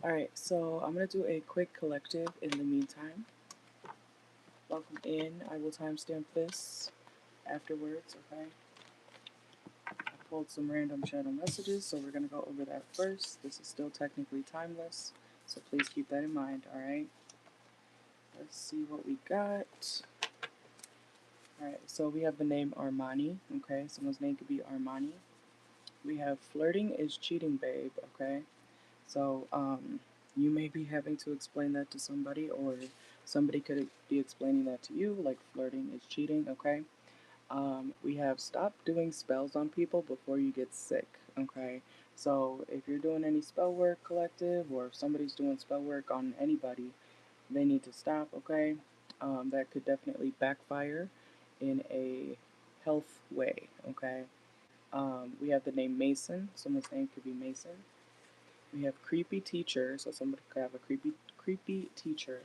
Alright, so I'm going to do a quick collective in the meantime. Welcome in. I will timestamp this afterwards, okay? I pulled some random channel messages, so we're going to go over that first. This is still technically timeless, so please keep that in mind, alright? Let's see what we got. Alright, so we have the name Armani, okay? Someone's name could be Armani. We have flirting is cheating, babe, okay? So, you may be having to explain that to somebody, or somebody could be explaining that to you, like flirting is cheating, okay? We have stop doing spells on people before you get sick, okay? So, if you're doing any spell work collective, or if somebody's doing spell work on anybody, they need to stop, okay? That could definitely backfire in a health way, okay? We have the name Mason. Someone's name could be Mason. We have creepy teacher, so somebody could have a creepy teacher.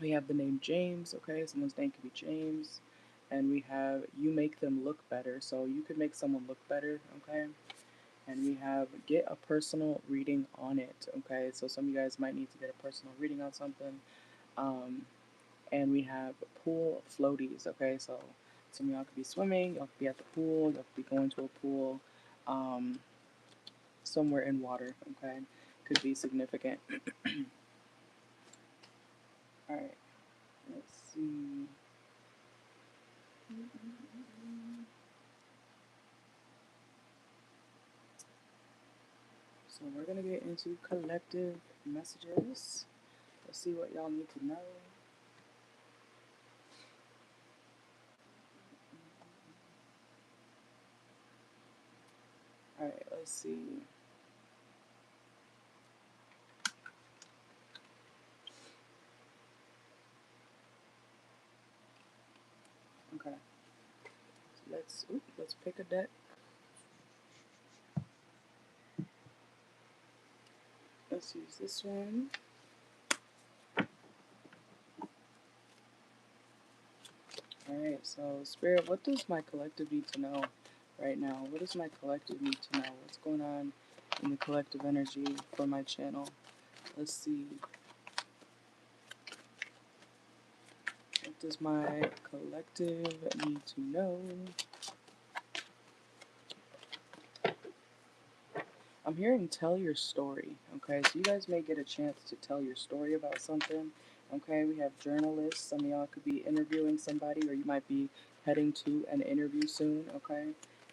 We have the name James, okay, someone's name could be James. And we have you make them look better, so you could make someone look better, okay? And we have get a personal reading on it, okay? So some of you guys might need to get a personal reading on something. Um, and we have pool floaties, okay? So some of y'all could be swimming, y'all could be at the pool, y'all could be going to a pool. Um, Somewhere in water, okay? Could be significant. Alright, let's see. So we're gonna get into collective messages. Let's see what y'all need to know. Alright, let's see. Okay. So let's pick a deck. Let's use this one. Alright, so Spirit, what does my collective need to know right now? What does my collective need to know? What's going on in the collective energy for my channel? Let's see. What does my collective need to know? I'm hearing tell your story, okay? So you guys may get a chance to tell your story about something, okay? We have journalists. Some of y'all could be interviewing somebody, or you might be heading to an interview soon, okay?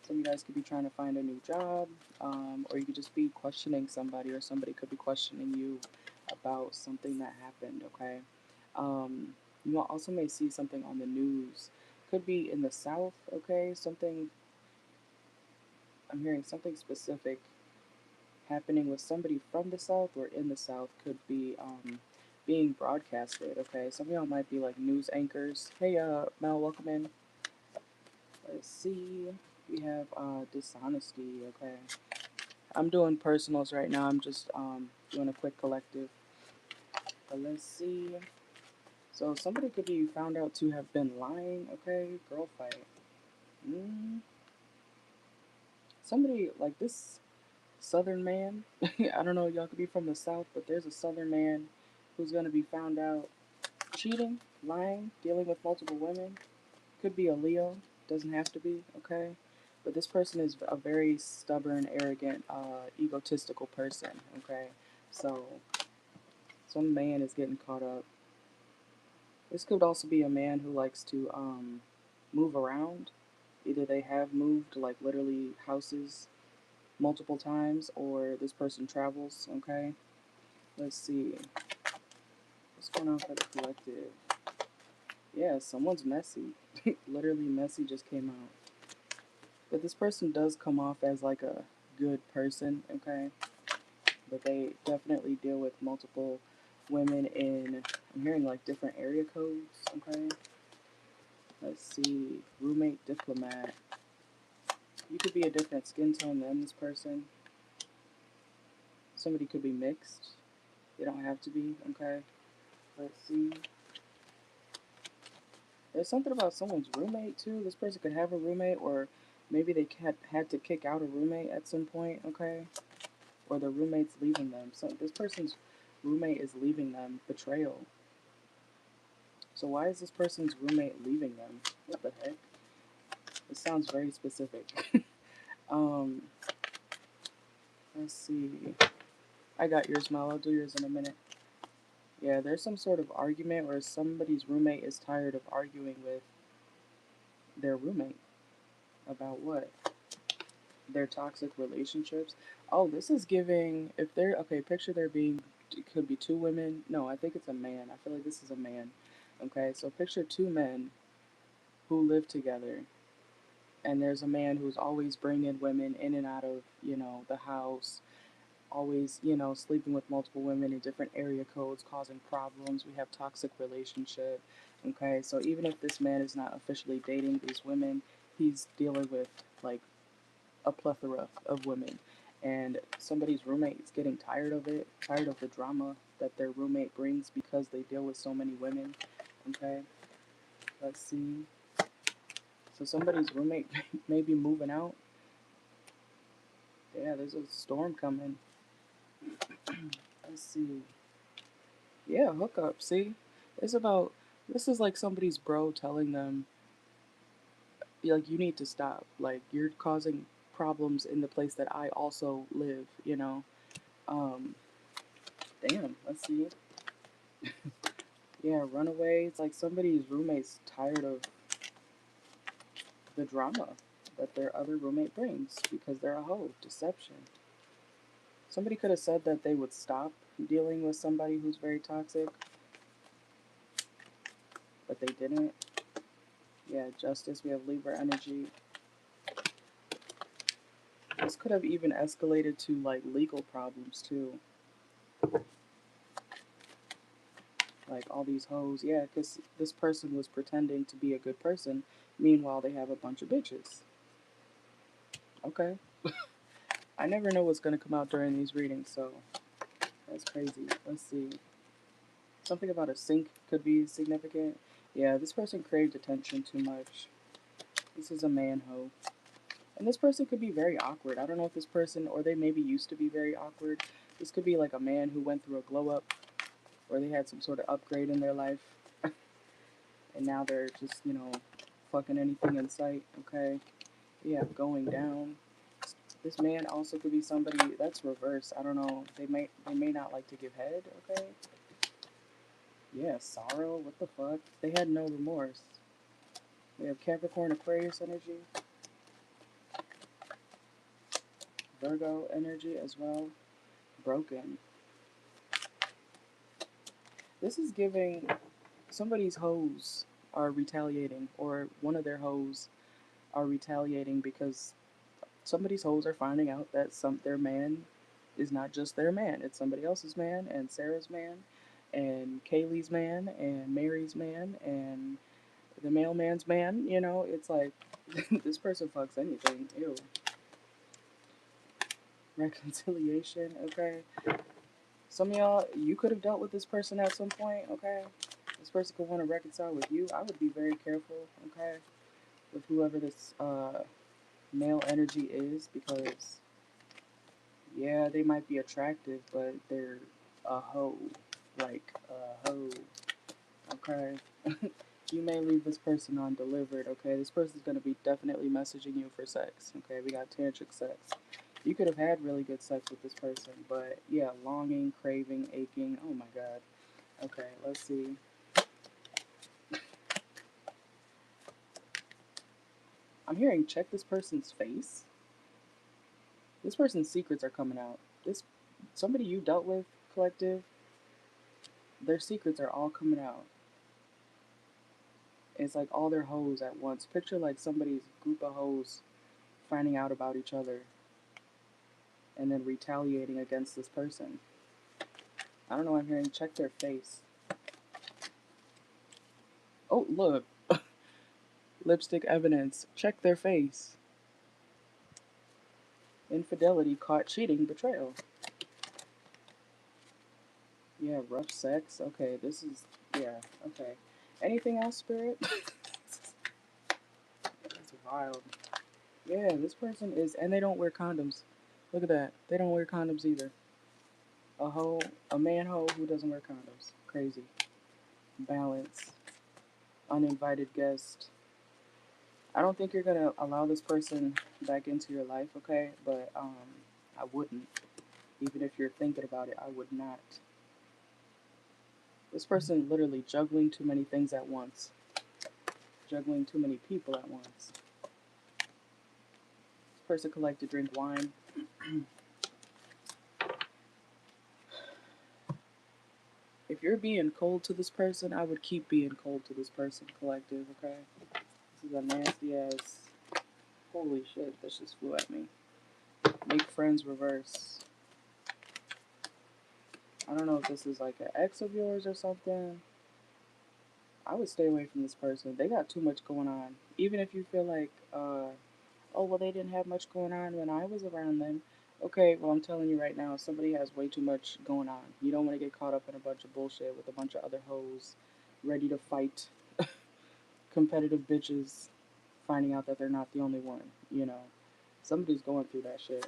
Some of you guys could be trying to find a new job, or you could just be questioning somebody, or somebody could be questioning you about something that happened, okay? You also may see something on the news. Could be in the South, okay? I'm hearing something specific happening with somebody from the South or in the South could be being broadcasted, okay? Some of y'all might be like news anchors. Hey, Mel, welcome in. Let's see. We have dishonesty, okay? I'm doing personals right now. I'm just doing a quick collective. But let's see. So somebody could be found out to have been lying, okay? Girl fight. Somebody like this Southern man. I don't know, y'all could be from the South, but there's a Southern man who's gonna be found out cheating, lying, dealing with multiple women. Could be a Leo, doesn't have to be, okay? But this person is a very stubborn, arrogant, egotistical person, okay? So, some man is getting caught up. This could also be a man who likes to move around. Either they have moved, like literally houses multiple times, or this person travels, okay? Let's see. What's going on for the collective? Yeah, someone's messy. Literally messy just came out. But this person does come off as like a good person, okay? But they definitely deal with multiple women in, I'm hearing like different area codes, okay? Let's see. Roommate diplomat. You could be a different skin tone than this person. Somebody could be mixed. They don't have to be, okay? Let's see. There's something about someone's roommate too. This person could have a roommate, or maybe they had to kick out a roommate at some point, okay? or their roommate's leaving them. So this person's roommate is leaving them. Betrayal. So why is this person's roommate leaving them? What the heck? This sounds very specific. um, let's see. I got yours, Mel. I'll do yours in a minute. Yeah, there's some sort of argument where somebody's roommate is tired of arguing with their roommate. About what? Their toxic relationships. Oh, this is giving, if they're, okay, picture there being, it could be two women. No, I think it's a man. I feel like this is a man. Okay, so picture two men who live together, and there's a man who's always bringing women in and out of, the house, always, sleeping with multiple women in different area codes, causing problems. We have toxic relationship. Okay, so even if this man is not officially dating these women, he's dealing with like a plethora of women. And somebody's roommate is getting tired of it, tired of the drama that their roommate brings because they deal with so many women. Okay, let's see. So somebody's roommate may be moving out. Yeah, there's a storm coming. Let's see. Yeah, hookup. See, it's about. This is like somebody's bro telling them, like, you need to stop. Like, you're causing problems in the place that I also live. Um, damn. Let's see. Yeah, runaway. It's like somebody's roommate's tired of the drama that their other roommate brings because they're a hoe. Deception. Somebody could have said that they would stop dealing with somebody who's very toxic, but they didn't. Yeah, justice. We have Libra energy. This could have even escalated to like legal problems too. Like all these hoes. Yeah, because this person was pretending to be a good person. Meanwhile, they have a bunch of bitches. Okay. I never know what's going to come out during these readings, so that's crazy. Let's see. Something about a sink could be significant. Yeah, this person craved attention too much. This is a man hoe. And this person could be very awkward. I don't know if this person, or they maybe used to be very awkward. This could be like a man who went through a glow up, or they had some sort of upgrade in their life. And now they're just, fucking anything in sight, okay? Yeah, going down. This man also could be somebody that's reverse. I don't know. They may not like to give head, okay? Yeah, sorrow. What the fuck? They had no remorse. We have Capricorn Aquarius energy. Virgo energy as well. Broken. This is giving somebody's hoes are retaliating, or one of their hoes are retaliating because somebody's hoes are finding out that their man is not just their man. It's somebody else's man, and Sarah's man, and Kaylee's man, and Mary's man, and the mailman's man. It's like this person fucks anything. Ew. Reconciliation, okay? Some of y'all, you could have dealt with this person at some point, okay? This person could want to reconcile with you. I would be very careful, okay, with whoever this male energy is, because yeah, they might be attractive, but they're a hoe. Like a hoe. Okay? You may leave this person undelivered, okay? This person's going to be definitely messaging you for sex, okay? We got tantric sex. You could have had really good sex with this person, but yeah, longing, craving, aching. Oh my god. Okay, let's see. I'm hearing check this person's face. This person's secrets are coming out. Somebody you dealt with, collective, their secrets are all coming out. It's like all their hoes at once. Picture like somebody's group of hoes finding out about each other and then retaliating against this person. I don't know, I'm hearing check their face. Oh, look. Lipstick evidence. Check their face. Infidelity, caught cheating, betrayal. Yeah, rough sex. Okay, this is, yeah, okay. Anything else, Spirit? That's wild. Yeah, this person is, and they don't wear condoms. Look at that. They don't wear condoms either. A man hoe who doesn't wear condoms. Crazy. Balance. Uninvited guest. I don't think you're gonna allow this person back into your life, okay? But I wouldn't. Even if you're thinking about it, I would not. This person literally juggling too many things at once. Juggling too many people at once. This person could like to drink wine. If you're being cold to this person, I would keep being cold to this person, collective, okay? This is a nasty ass. Holy shit, that just flew at me. Make friends reverse. I don't know if this is like an ex of yours or something. I would stay away from this person. They got too much going on. Even if you feel like, oh, well, they didn't have much going on when I was around them. Okay, well, I'm telling you right now, somebody has way too much going on. You don't want to get caught up in a bunch of bullshit with a bunch of other hoes ready to fight competitive bitches, finding out that they're not the only one, you know. Somebody's going through that shit.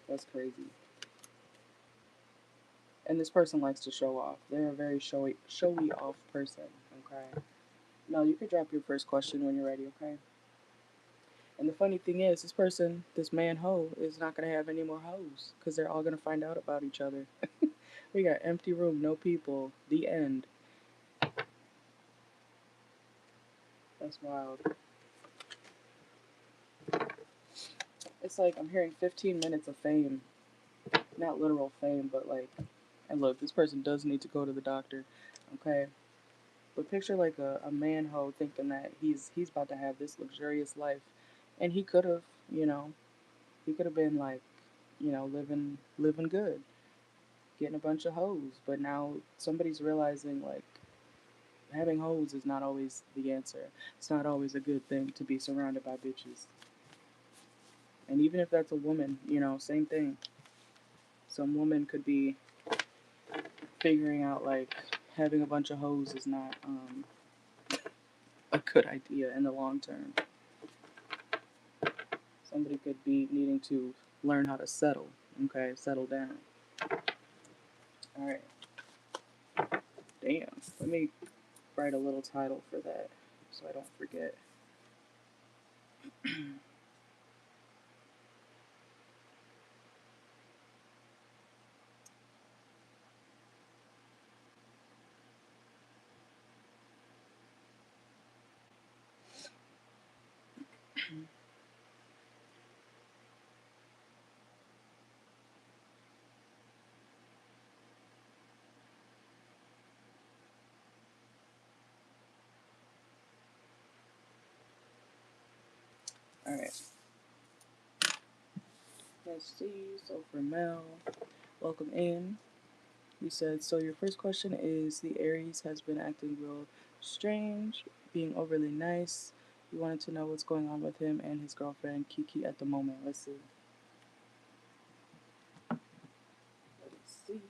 That's crazy. And this person likes to show off. They're a very showy off person, okay? No, you can drop your first question when you're ready, okay? And the funny thing is, this person, this man hoe, is not going to have any more hoes because they're all going to find out about each other. We got empty room, no people, the end. That's wild. It's like I'm hearing 15 minutes of fame. Not literal fame, but like, and look, this person does need to go to the doctor, okay? But picture like a man hoe thinking that he's about to have this luxurious life. And he could have, you know, he could have been like, you know, living good, getting a bunch of hoes. But now somebody's realizing like having hoes is not always the answer. It's not always a good thing to be surrounded by bitches. And even if that's a woman, you know, same thing. Some woman could be figuring out like having a bunch of hoes is not a good idea in the long term. Somebody could be needing to learn how to settle, okay, settle down. All right. Damn. Let me write a little title for that so I don't forget. All right. Let's see. So for Mel, welcome in. You said, so your first question is the Aries has been acting real strange, being overly nice. You wanted to know what's going on with him and his girlfriend Kiki at the moment. Let's see. Let's see.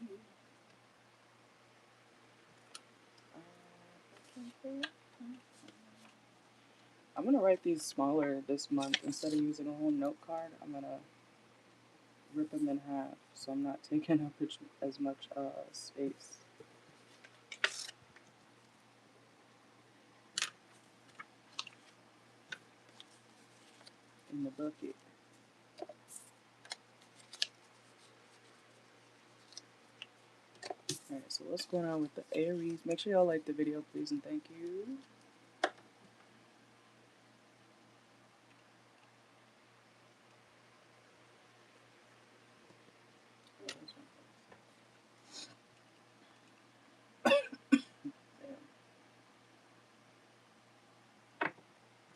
I'm gonna write these smaller this month instead of using a whole note card. I'm gonna rip them in half so I'm not taking up as much space in the bucket. Alright, so what's going on with the Aries? Make sure y'all like the video, please, and thank you.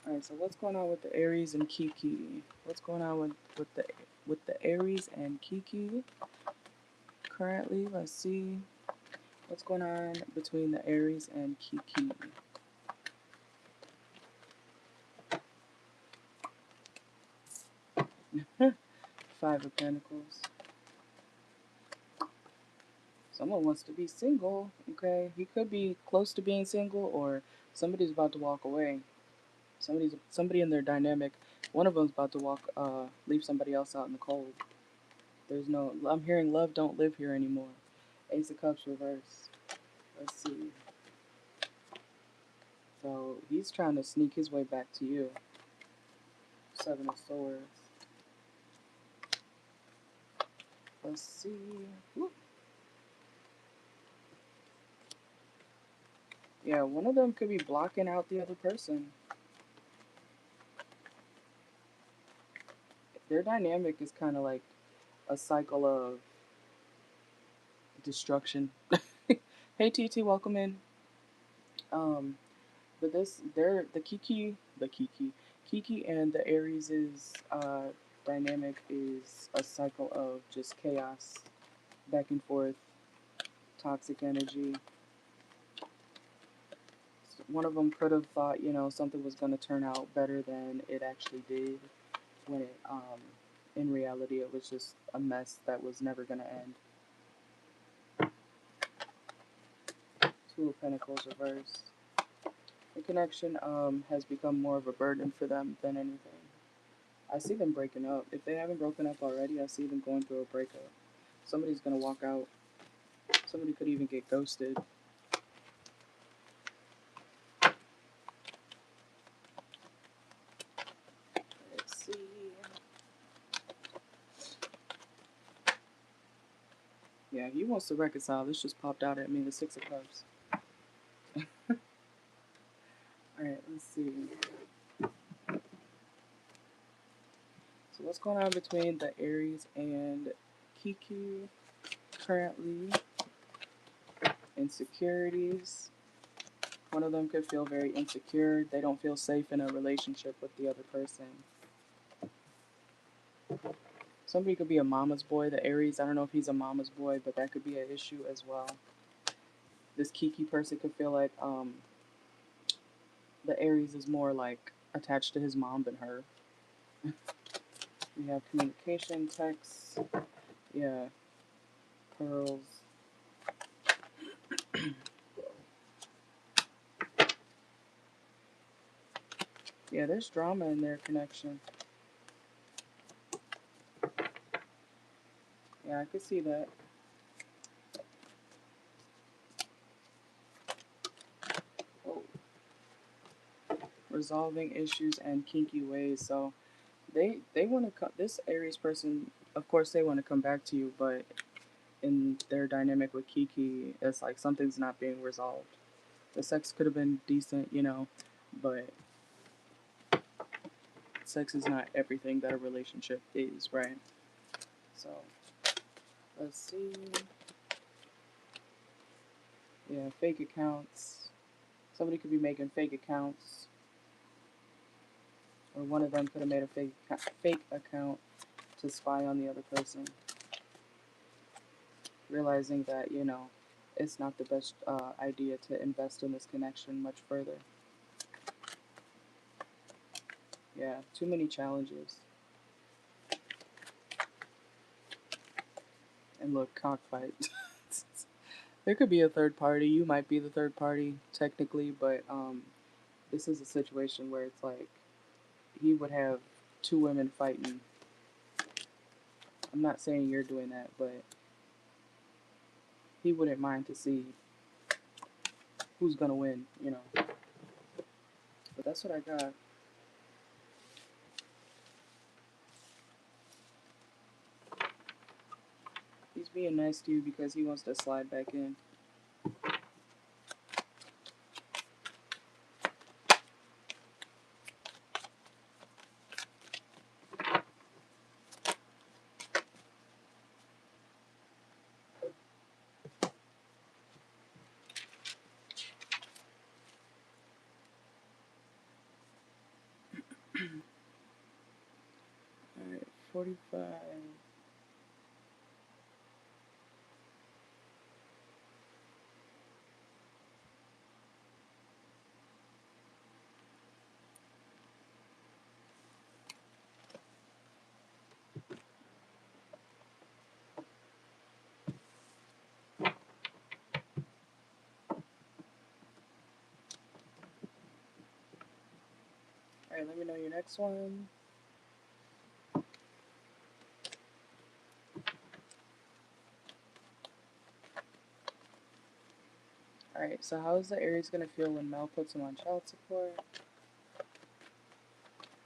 Alright, so what's going on with the Aries and Kiki? What's going on with the Aries and Kiki currently? Let's see. What's going on between the Aries and Kiki? Five of Pentacles. Someone wants to be single, okay? He could be close to being single, or somebody's about to walk away. Somebody in their dynamic. One of them's about to leave somebody else out in the cold. There's no, I'm hearing love don't live here anymore. Ace of Cups reverse. Let's see. So he's trying to sneak his way back to you. Seven of Swords. Let's see. Whoop. Yeah, one of them could be blocking out the other person. Their dynamic is kind of like a cycle of destruction. Hey TT, welcome in. But they're Kiki and the Aries' dynamic is a cycle of just chaos, back and forth, toxic energy. One of them could have thought, something was going to turn out better than it actually did, when in reality, it was just a mess that was never going to end. Two of Pentacles reversed. The connection has become more of a burden for them than anything. I see them breaking up. If they haven't broken up already, I see them going through a breakup. Somebody's going to walk out. Somebody could even get ghosted. Let's see. Yeah, he wants to reconcile. This just popped out at me, the Six of Cups. Alright, let's see. So what's going on between the Aries and Kiki currently? Insecurities. One of them could feel very insecure. They don't feel safe in a relationship with the other person. Somebody could be a mama's boy. The Aries, I don't know if he's a mama's boy, but that could be an issue as well. This Kiki person could feel like the Aries is more like attached to his mom than her. We have communication, texts, yeah, pearls. Yeah, there's drama in their connection. Yeah, I could see that. Oh. Resolving issues and kinky ways. So they want to come. This Aries person, of course, they want to come back to you, but in their dynamic with Kiki, it's like something's not being resolved. The sex could have been decent, but sex is not everything that a relationship is, right? So let's see. Yeah, fake accounts. Somebody could be making fake accounts, or one of them could have made a fake account to spy on the other person, realizing that it's not the best idea to invest in this connection much further. Yeah, too many challenges. And look, cockfight. There could be a third party. You might be the third party technically, but this is a situation where it's like he would have two women fighting. I'm not saying you're doing that, but he wouldn't mind to see who's gonna win, But that's what I got. He's being nice to you because he wants to slide back in. Alright, 45. Alright, let me know your next one. Alright, so how is the Aries going to feel when Mel puts him on child support?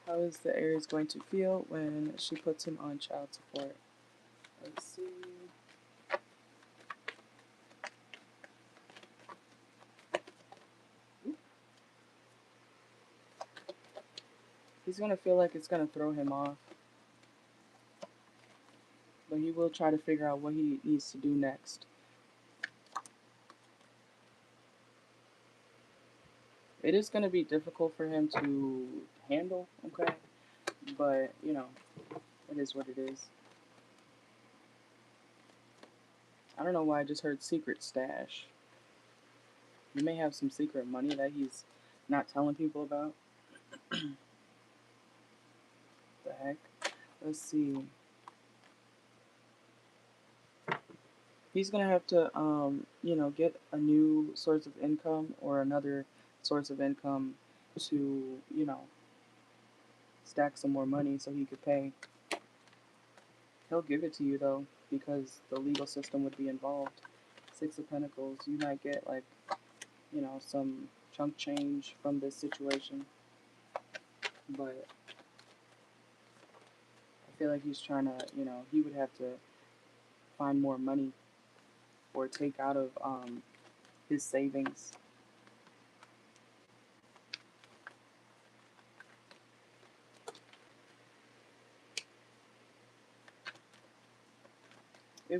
How is the Aries going to feel when she puts him on child support? Let's see. He's going to feel like it's going to throw him off. But he will try to figure out what he needs to do next. It is going to be difficult for him to handle, okay? But, you know, it is what it is. I don't know why I just heard secret stash. He may have some secret money that he's not telling people about. The heck? Let's see. He's gonna have to, you know, get a new source of income or another source of income to, you know, stack some more money so he could pay. He'll give it to you though, because the legal system would be involved. Six of Pentacles. You might get like, you know, some chunk change from this situation, but I feel like he's trying to, you know, he would have to find more money or take out of his savings. He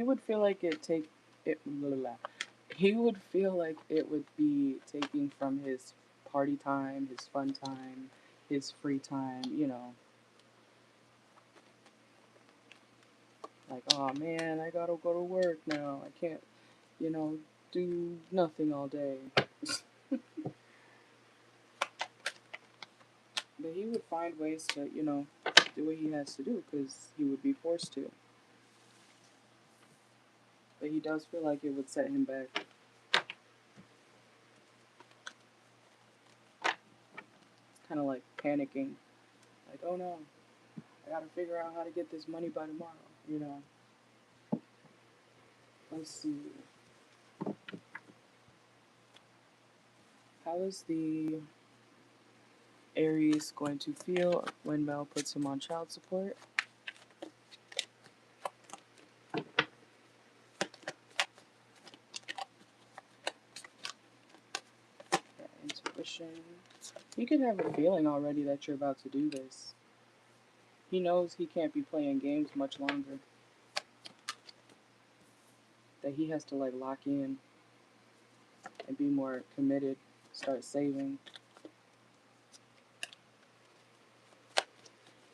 would feel like blah, blah. He would feel like it would be taking from his party time, his fun time, his free time, you know. Like, oh man, I gotta go to work now. I can't, you know, do nothing all day. But he would find ways to, you know, do what he has to do because he would be forced to. But he does feel like it would set him back. Kind of like panicking. Like, oh no, I gotta figure out how to get this money by tomorrow, you know. Let's see. How is the Aries going to feel when Mel puts him on child support? Intuition. He could have a feeling already that you're about to do this. He knows he can't be playing games much longer. That he has to like lock in and be more committed, start saving.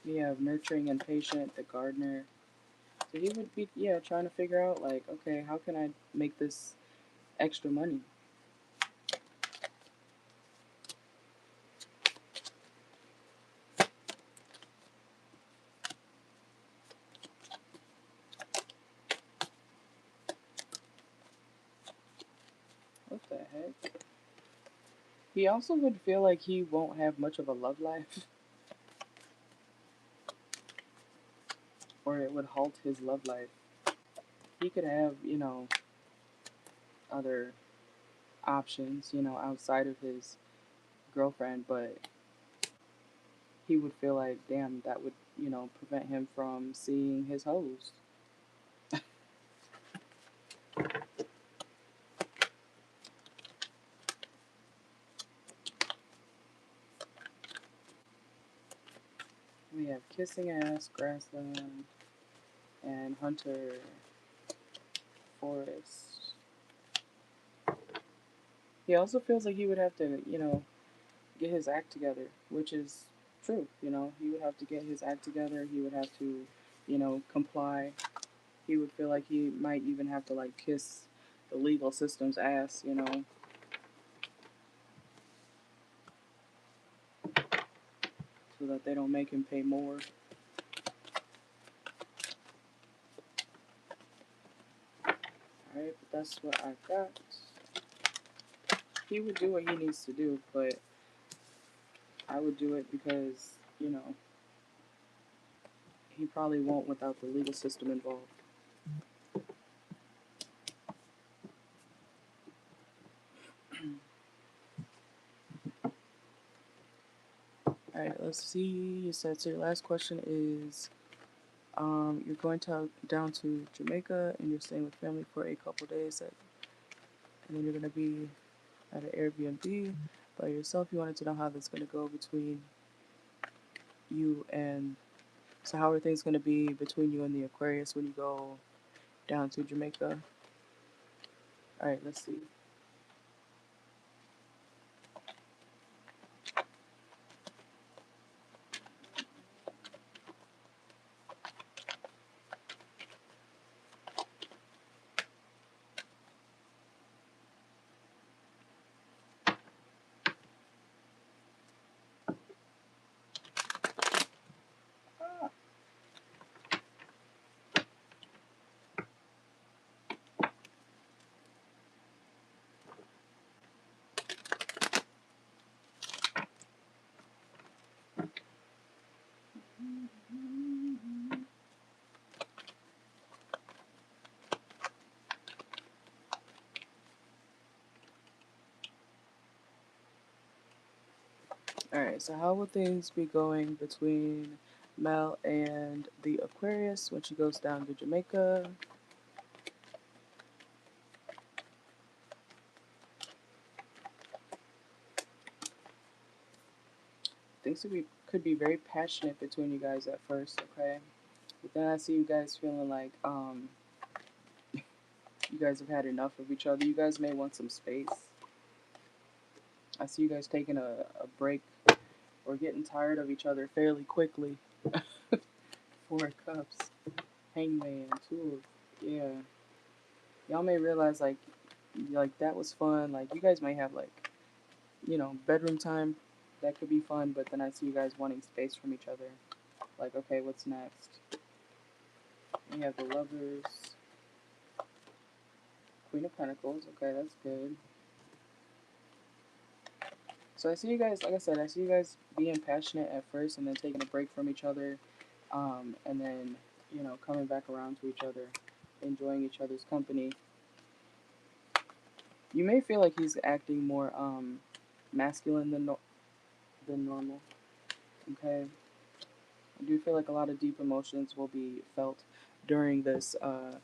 We have nurturing and patient, the gardener. So he would be, yeah, trying to figure out like, okay, how can I make this extra money? What the heck? He also would feel like he won't have much of a love life. Or it would halt his love life. He could have, you know, other options, you know, outside of his girlfriend, but he would feel like, damn, that would, you know, prevent him from seeing his hoes. We have kissing ass, grassland, and hunter, forest. He also feels like he would have to, you know, get his act together, which is true, you know. He would have to get his act together. He would have to, you know, comply. He would feel like he might even have to, like, kiss the legal system's ass, you know. So that they don't make him pay more. Alright, but that's what I got. He would do what he needs to do, but I would do it because, you know, he probably won't without the legal system involved. Alright, let's see. You said, so your last question is, you're going down to Jamaica and you're staying with family for a couple days, and then you're going to be at an Airbnb by yourself. You wanted to know how that's going to go between you and, so how are things going to be between you and the Aquarius when you go down to Jamaica? Alright, let's see. Alright, so how will things be going between Mel and the Aquarius when she goes down to Jamaica? Things could be very passionate between you guys at first, okay? But then I see you guys feeling like you guys have had enough of each other. You guys may want some space. I see you guys taking a break or getting tired of each other fairly quickly. Four of Cups, Hangman, Two of, yeah. Y'all may realize like that was fun. Like you guys may have like, bedroom time. That could be fun, but then I see you guys wanting space from each other. Like, okay, what's next? We have the Lovers, Queen of Pentacles. Okay, that's good. So I see you guys, like I said, I see you guys being passionate at first and then taking a break from each other, and then, coming back around to each other, enjoying each other's company. You may feel like he's acting more masculine than normal. Okay, I do feel like a lot of deep emotions will be felt during this. I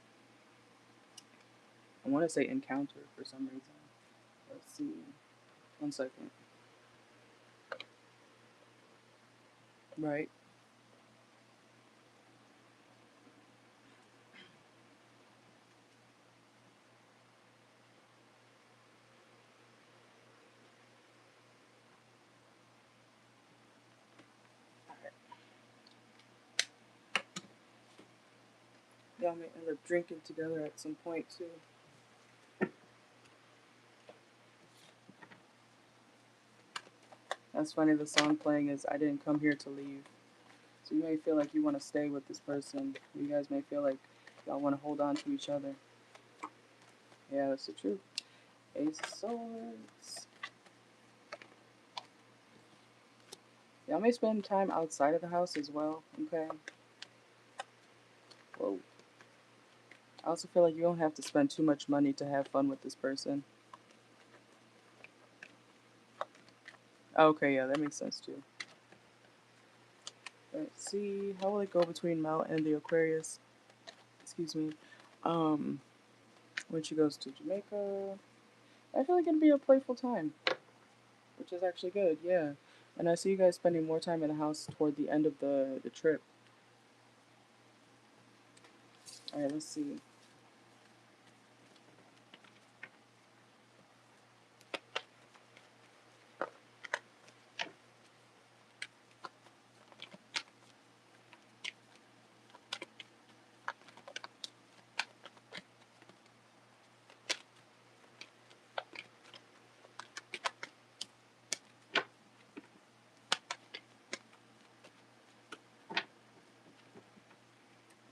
want to say encounter for some reason. Let's see. 1 second. Right. Y'all may end up drinking together at some point too. That's funny. The song playing is "I Didn't Come Here to Leave." So you may feel like you want to stay with this person. You guys may feel like y'all want to hold on to each other. Yeah, that's the truth. Ace of Swords. Y'all may spend time outside of the house as well. Okay. Whoa. I also feel like you don't have to spend too much money to have fun with this person. Okay, yeah, that makes sense too. Let's see. How will it go between Mel and the Aquarius? Excuse me. Um, when she goes to Jamaica. I feel like it'd be a playful time, which is actually good, yeah. And I see you guys spending more time in the house toward the end of the trip. Alright, let's see.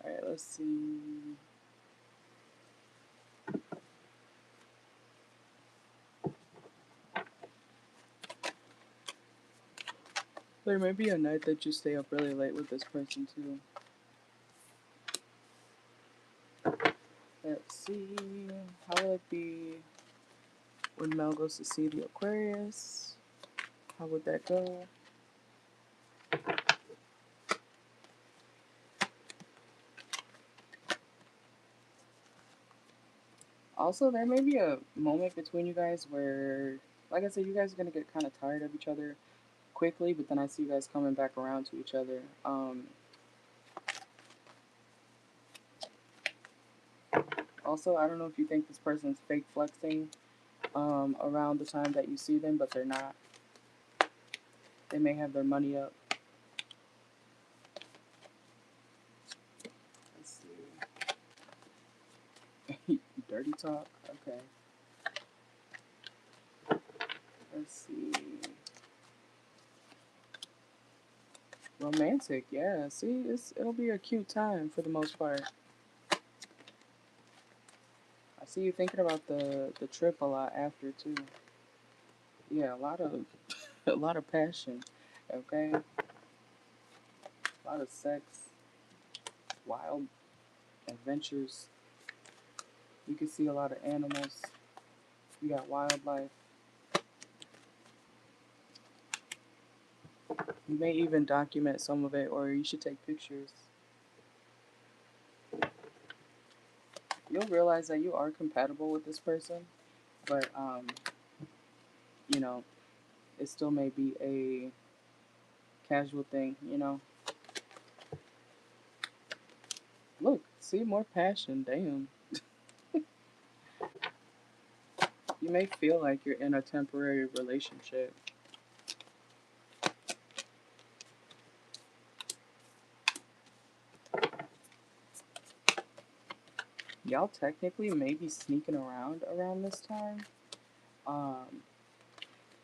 Alright, let's see. There may be a night that you stay up really late with this person too. Let's see. How will it be when Mel goes to see the Aquarius? How would that go? Also, there may be a moment between you guys where, like I said, you guys are gonna get kind of tired of each other quickly, but then I see you guys coming back around to each other. Also, I don't know if you think this person's fake flexing around the time that you see them, but they're not. They may have their money up. Let's see. Dirty talk. Okay. Let's see. Romantic. Yeah. See, it'll be a cute time for the most part. I see you thinking about the trip a lot after too. Yeah, a lot of passion. Okay. A lot of sex. Wild adventures. You can see a lot of animals. You got wildlife. You may even document some of it, or you should take pictures. You'll realize that you are compatible with this person, but you know, it still may be a casual thing, you know. Look, see, more passion, damn. You may feel like you're in a temporary relationship. Y'all technically may be sneaking around this time. Cause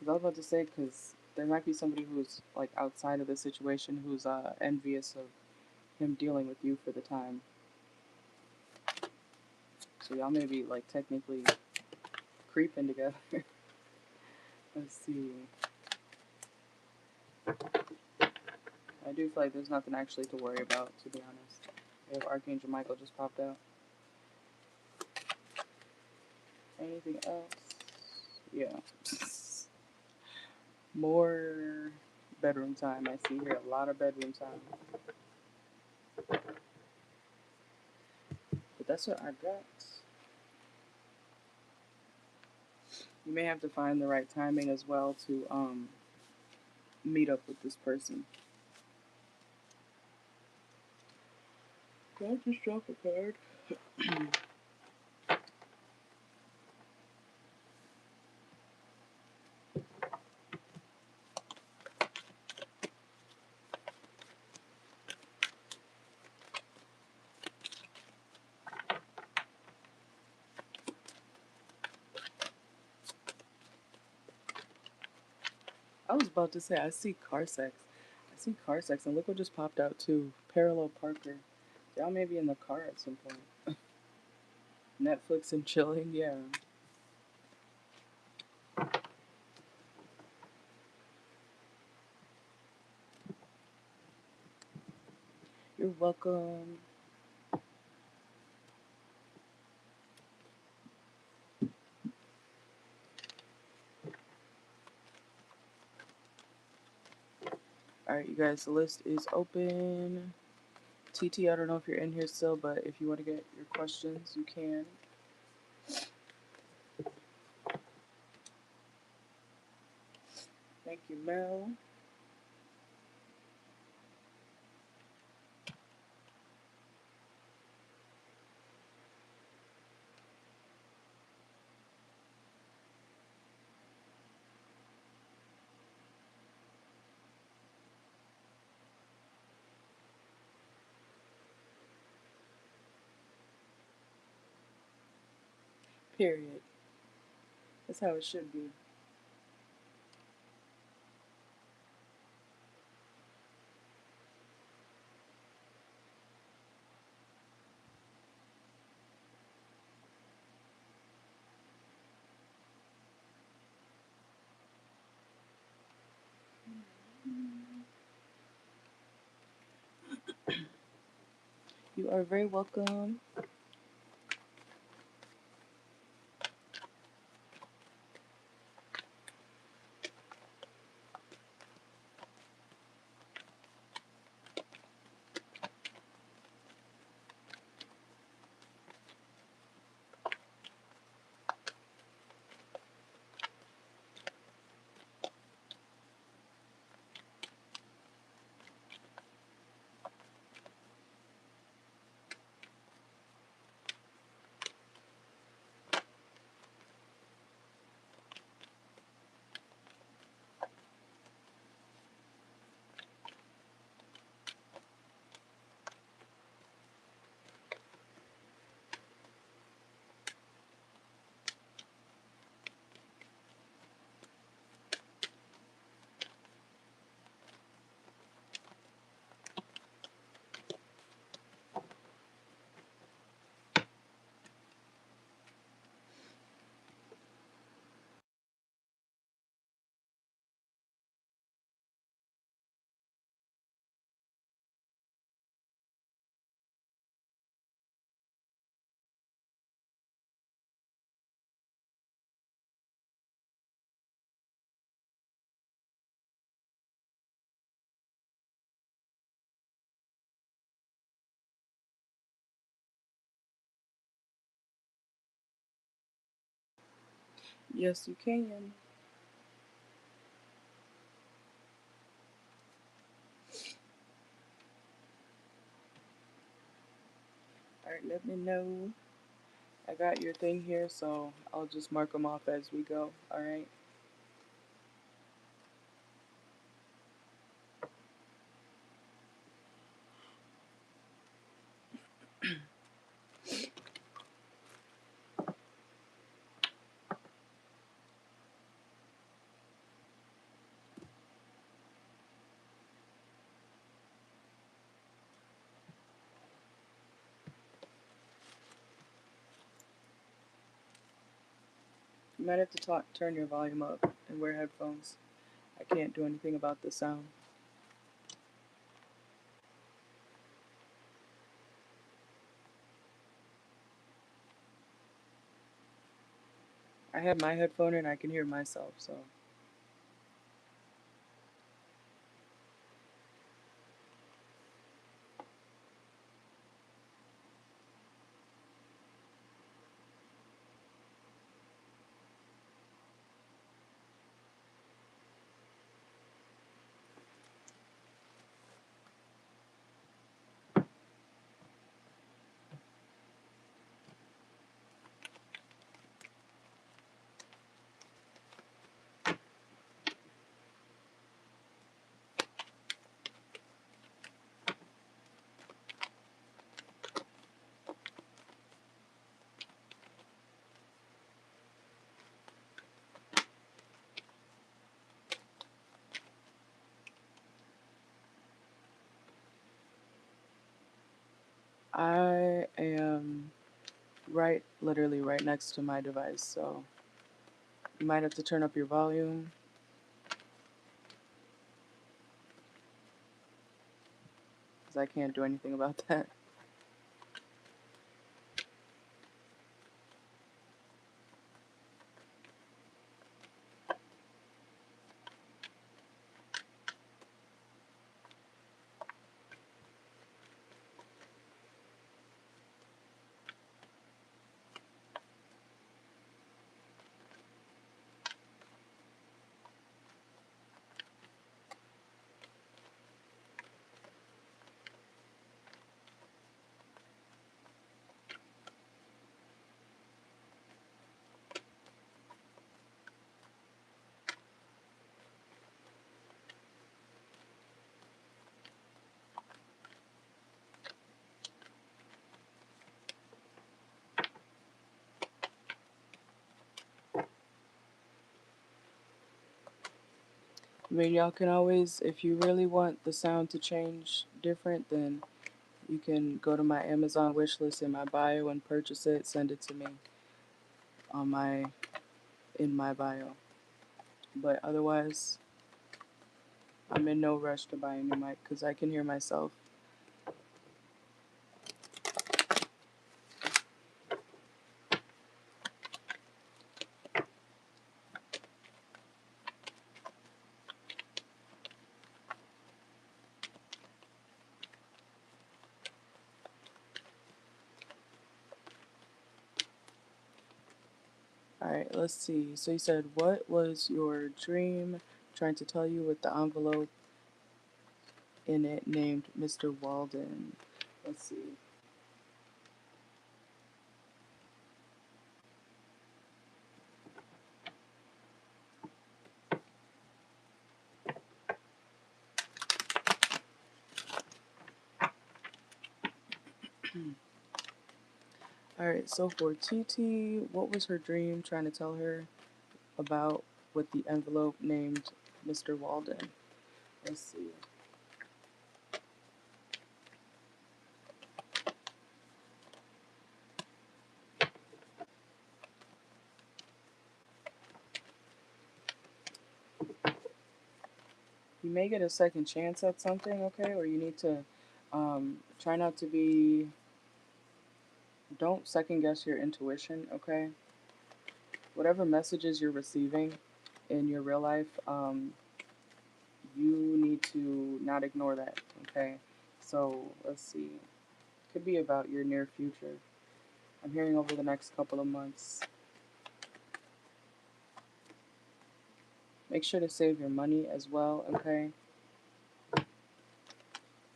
I was about to say, because there might be somebody who's like outside of the situation who's envious of him dealing with you for the time. So y'all may be like technically creeping together. Let's see. I do feel like there's nothing actually to worry about, to be honest. We have Archangel Michael just popped out. Anything else? Yeah. More bedroom time. I see here a lot of bedroom time. But that's what I got. You may have to find the right timing as well to meet up with this person. Can I just drop a card? I was about to say, I see car sex. I see car sex, and look what just popped out too. Parallel Parker. Y'all may be in the car at some point. Netflix and chilling, yeah. You're welcome. Alright, you guys, the list is open. TT, I don't know if you're in here still, but if you want to get your questions, you can. Thank you, Mel. Period. That's how it should be. You are very welcome. Yes, you can. Alright, let me know. I got your thing here, so I'll just mark them off as we go. Alright. You might have to turn your volume up and wear headphones. I can't do anything about the sound. I have my headphone and I can hear myself, so. I am literally right next to my device, so you might have to turn up your volume. Because I can't do anything about that. I mean, y'all can always, if you really want the sound to change different, then you can go to my Amazon wish list in my bio and purchase it. Send it to me on in my bio. But otherwise, I'm in no rush to buy a new mic because I can hear myself. Alright, let's see. So you said, what was your dream trying to tell you with the envelope in it named Mr. Walden? Let's see. Alright, so for TT, what was her dream trying to tell her about with the envelope named Mr. Walden? Let's see. You may get a second chance at something, okay? Or you need to try not to be. Don't second guess your intuition, okay? Whatever messages you're receiving in your real life, you need to not ignore that, okay? So let's see. Could be about your near future. I'm hearing over the next couple of months. Make sure to save your money as well, okay?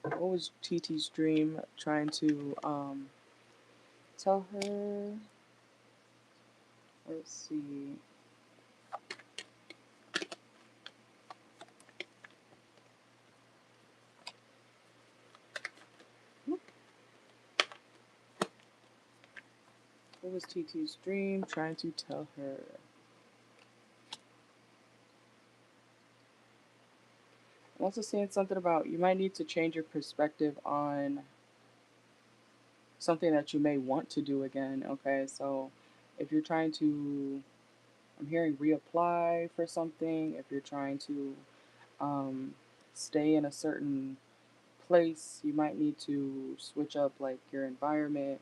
What was TT's dream trying to tell her? Let's see. What was TT's dream trying to tell her? I'm also seeing something about you might need to change your perspective on something that you may want to do again, okay? So if you're trying to, I'm hearing reapply for something, if you're trying to um, stay in a certain place, you might need to switch up like your environment,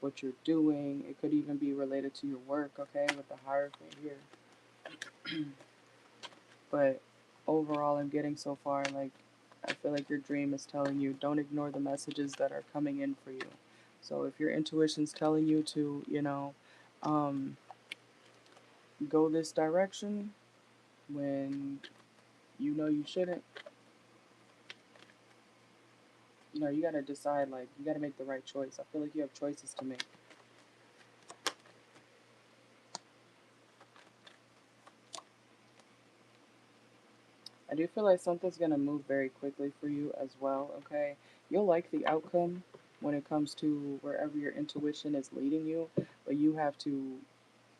what you're doing. It could even be related to your work, okay, with the Hierophant here. But overall, I'm getting so far, like, I feel like your dream is telling you don't ignore the messages that are coming in for you. So if your intuition's telling you to, um, go this direction when you know you shouldn't, you gotta decide, like, you gotta make the right choice. I feel like you have choices to make. I do feel like something's gonna move very quickly for you as well, okay? You'll like the outcome when it comes to wherever your intuition is leading you, but you have to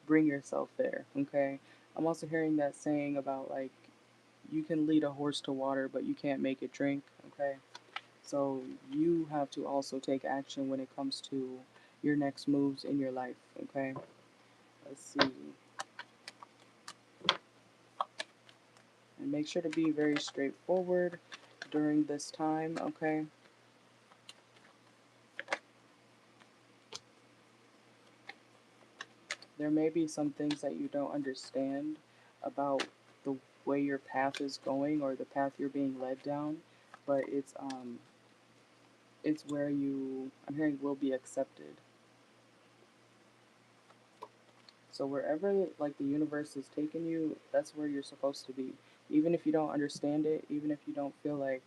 bring yourself there, okay? I'm also hearing that saying about like you can lead a horse to water, but you can't make it drink, okay? So you have to also take action when it comes to your next moves in your life, okay? Let's see. And make sure to be very straightforward during this time, okay? There may be some things that you don't understand about the way your path is going or the path you're being led down, but it's where I'm hearing will be accepted. So wherever like the universe is taking you, that's where you're supposed to be. Even if you don't understand it, even if you don't feel like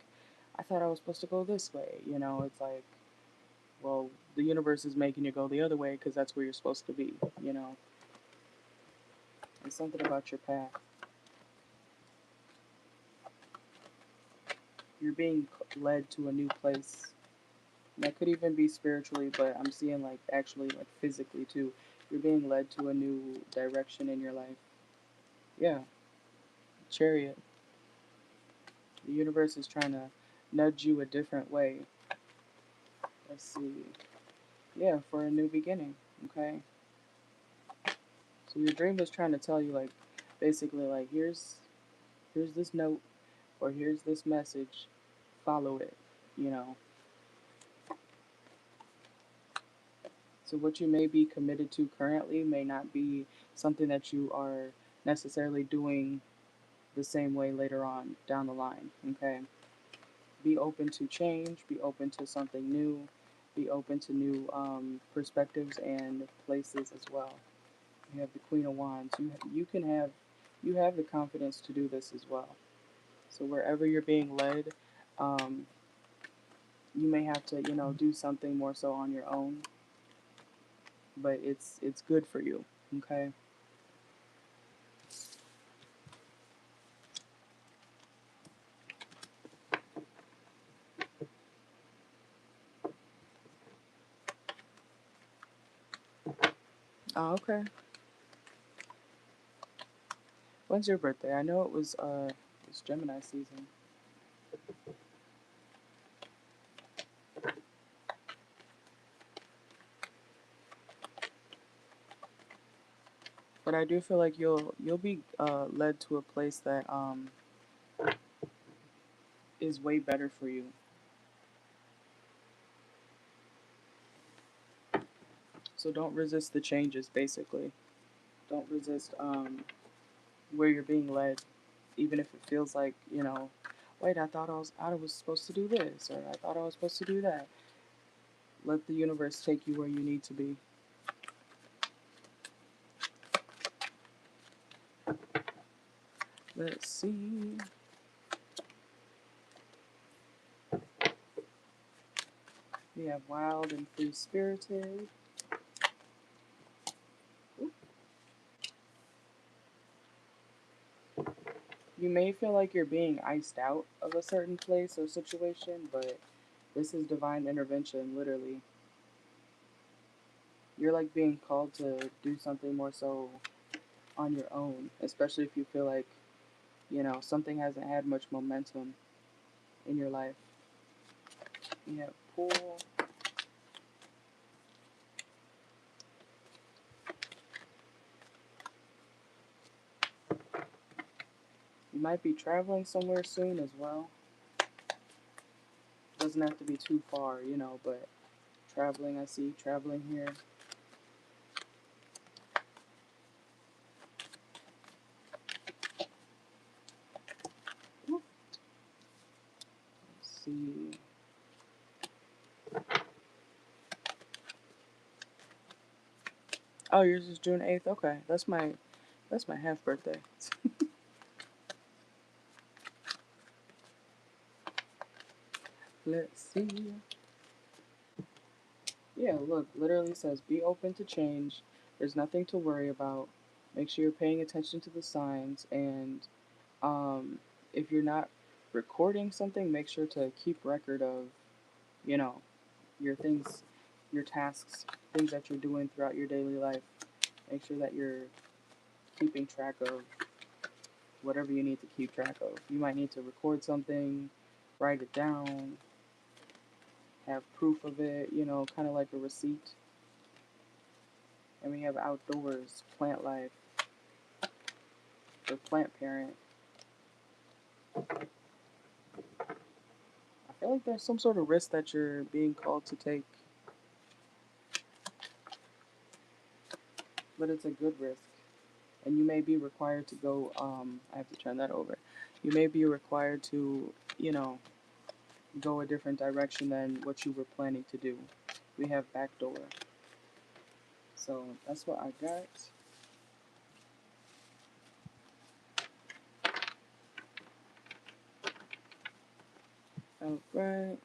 I thought I was supposed to go this way, it's like, well, the universe is making you go the other way because that's where you're supposed to be, you know. It's something about your path. You're being led to a new place. That could even be spiritually, but I'm seeing like actually like physically too. You're being led to a new direction in your life. Yeah, Chariot. The universe is trying to nudge you a different way. Let's see. Yeah, for a new beginning. Okay. So your dream is trying to tell you like basically like here's this note or here's this message. Follow it, you know. So what you may be committed to currently may not be something that you are necessarily doing the same way later on down the line. Okay. Be open to change, be open to something new, be open to new perspectives and places as well. You have the Queen of Wands. You have the confidence to do this as well. So wherever you're being led, um, you may have to do something more so on your own, but it's good for you. Okay. Oh, okay. When's your birthday? I know it's Gemini season. But I do feel like you'll be led to a place that is way better for you. So don't resist the changes. Basically, don't resist where you're being led, even if it feels like wait, I was supposed to do this, or I thought I was supposed to do that. Let the universe take you where you need to be. Let's see. We have wild and free-spirited. You may feel like you're being iced out of a certain place or situation, but this is divine intervention, literally. You're like being called to do something more so on your own, especially if you feel like, something hasn't had much momentum in your life. You have pool. You might be traveling somewhere soon as well. Doesn't have to be too far, but traveling, I see traveling here. Let's see. Oh, yours is June 8th? Okay. That's my half birthday. Let's see. Yeah, look, literally says be open to change. There's nothing to worry about. Make sure you're paying attention to the signs, and um, if you're not recording something, make sure to keep record of, you know, your things, your tasks, things that you're doing throughout your daily life. Make sure that you're keeping track of whatever you need to keep track of. You might need to record something, write it down, have proof of it, kind of like a receipt. And we have outdoors, plant life, or plant parent. I feel like there's some sort of risk that you're being called to take, but it's a good risk. And you may be required to go, I have to turn that over. You may be required to, go a different direction than what you were planning to do. We have backdoor. So that's what I got. Alright.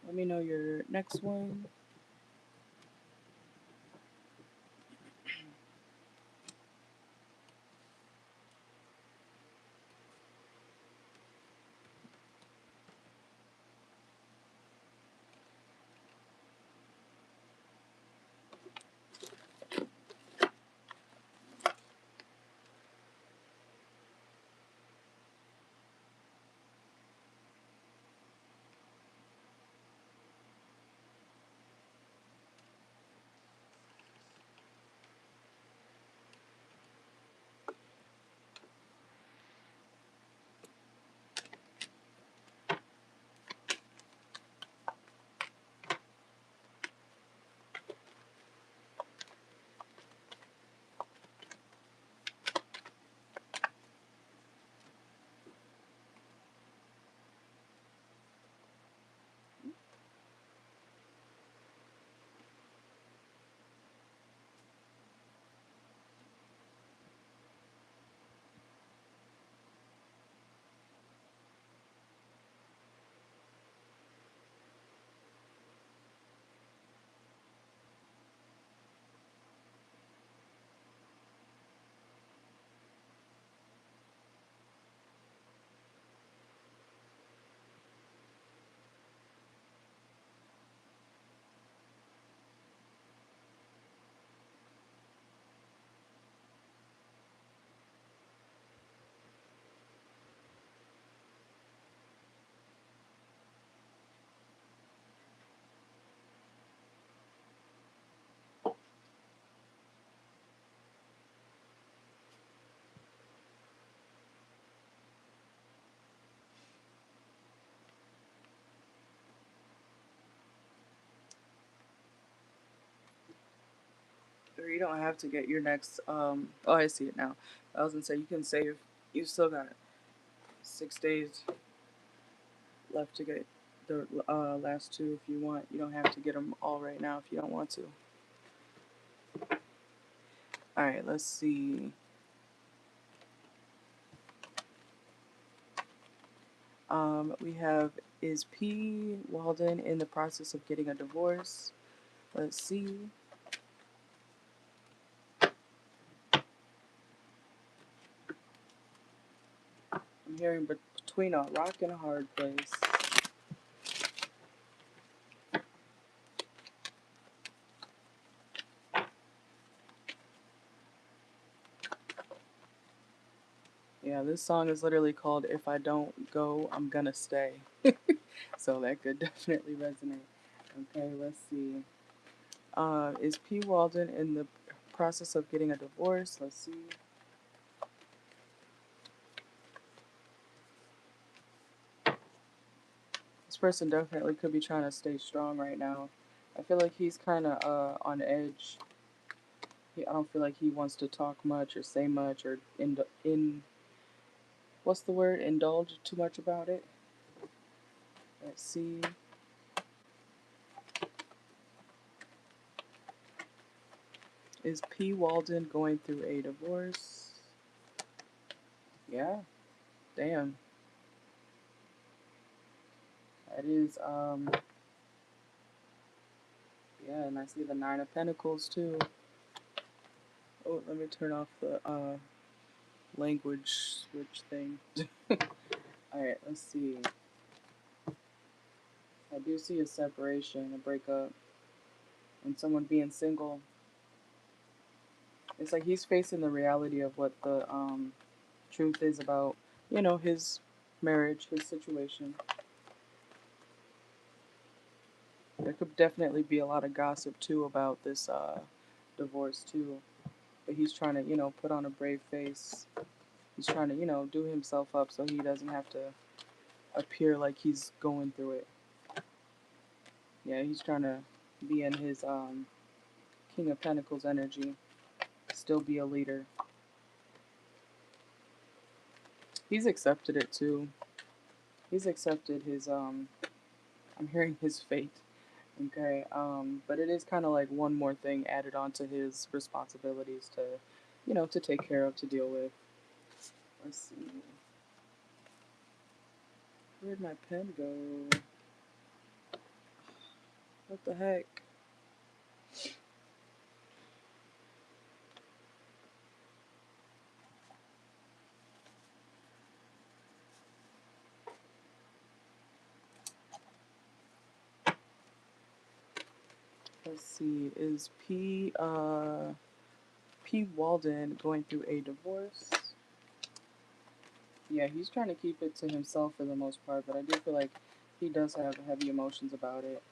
Let me know your next one. Or you don't have to get your next, oh, I see it now. I was gonna say you can save, you still got 6 days left to get the last two if you want. You don't have to get them all right now if you don't want to. Alright, let's see. We have, is P. Walden in the process of getting a divorce? Let's see. I'm hearing between a rock and a hard place. Yeah, this song is literally called If I Don't Go, I'm Gonna Stay. So that could definitely resonate. Okay, let's see. Is P. Walden in the process of getting a divorce? Let's see. This person definitely could be trying to stay strong right now. I feel like he's kind of on edge. I don't feel like he wants to talk much or say much or what's the word? Indulge too much about it. Let's see. Is P. Walden going through a divorce? Yeah. Damn. That is, yeah, and I see the Nine of Pentacles too. Oh, let me turn off the, language switch thing. Alright, let's see. I do see a separation, a breakup, and someone being single. It's like he's facing the reality of what the, truth is about, his marriage, his situation. There could definitely be a lot of gossip too about this divorce too. But he's trying to, put on a brave face. He's trying to, do himself up so he doesn't have to appear like he's going through it. Yeah, he's trying to be in his King of Pentacles energy. Still be a leader. He's accepted it too. He's accepted his I'm hearing his fate. Okay, but it is kind of like one more thing added onto his responsibilities to, to take care of, to deal with. Let's see. Where'd my pen go? What the heck? Let's see. Is P. Walden going through a divorce? Yeah, he's trying to keep it to himself for the most part, but I do feel like he does have heavy emotions about it.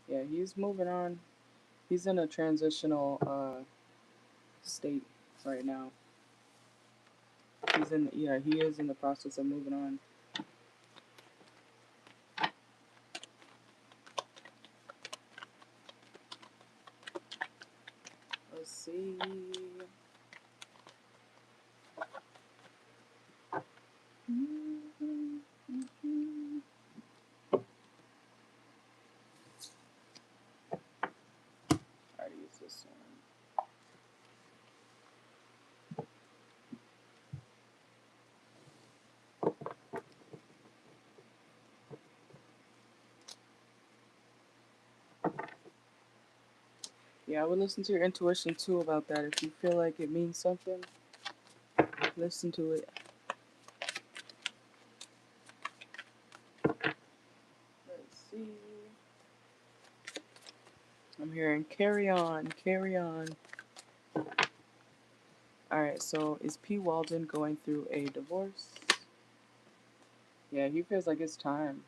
Yeah, he's moving on. He's in a transitional state right now. He is in the process of moving on. Let's see. Try to use this one. Yeah, I would listen to your intuition too about that. If you feel like it means something, listen to it. Let's see. I'm hearing carry on, carry on. Alright, so is P. Walden going through a divorce? Yeah, he feels like it's time.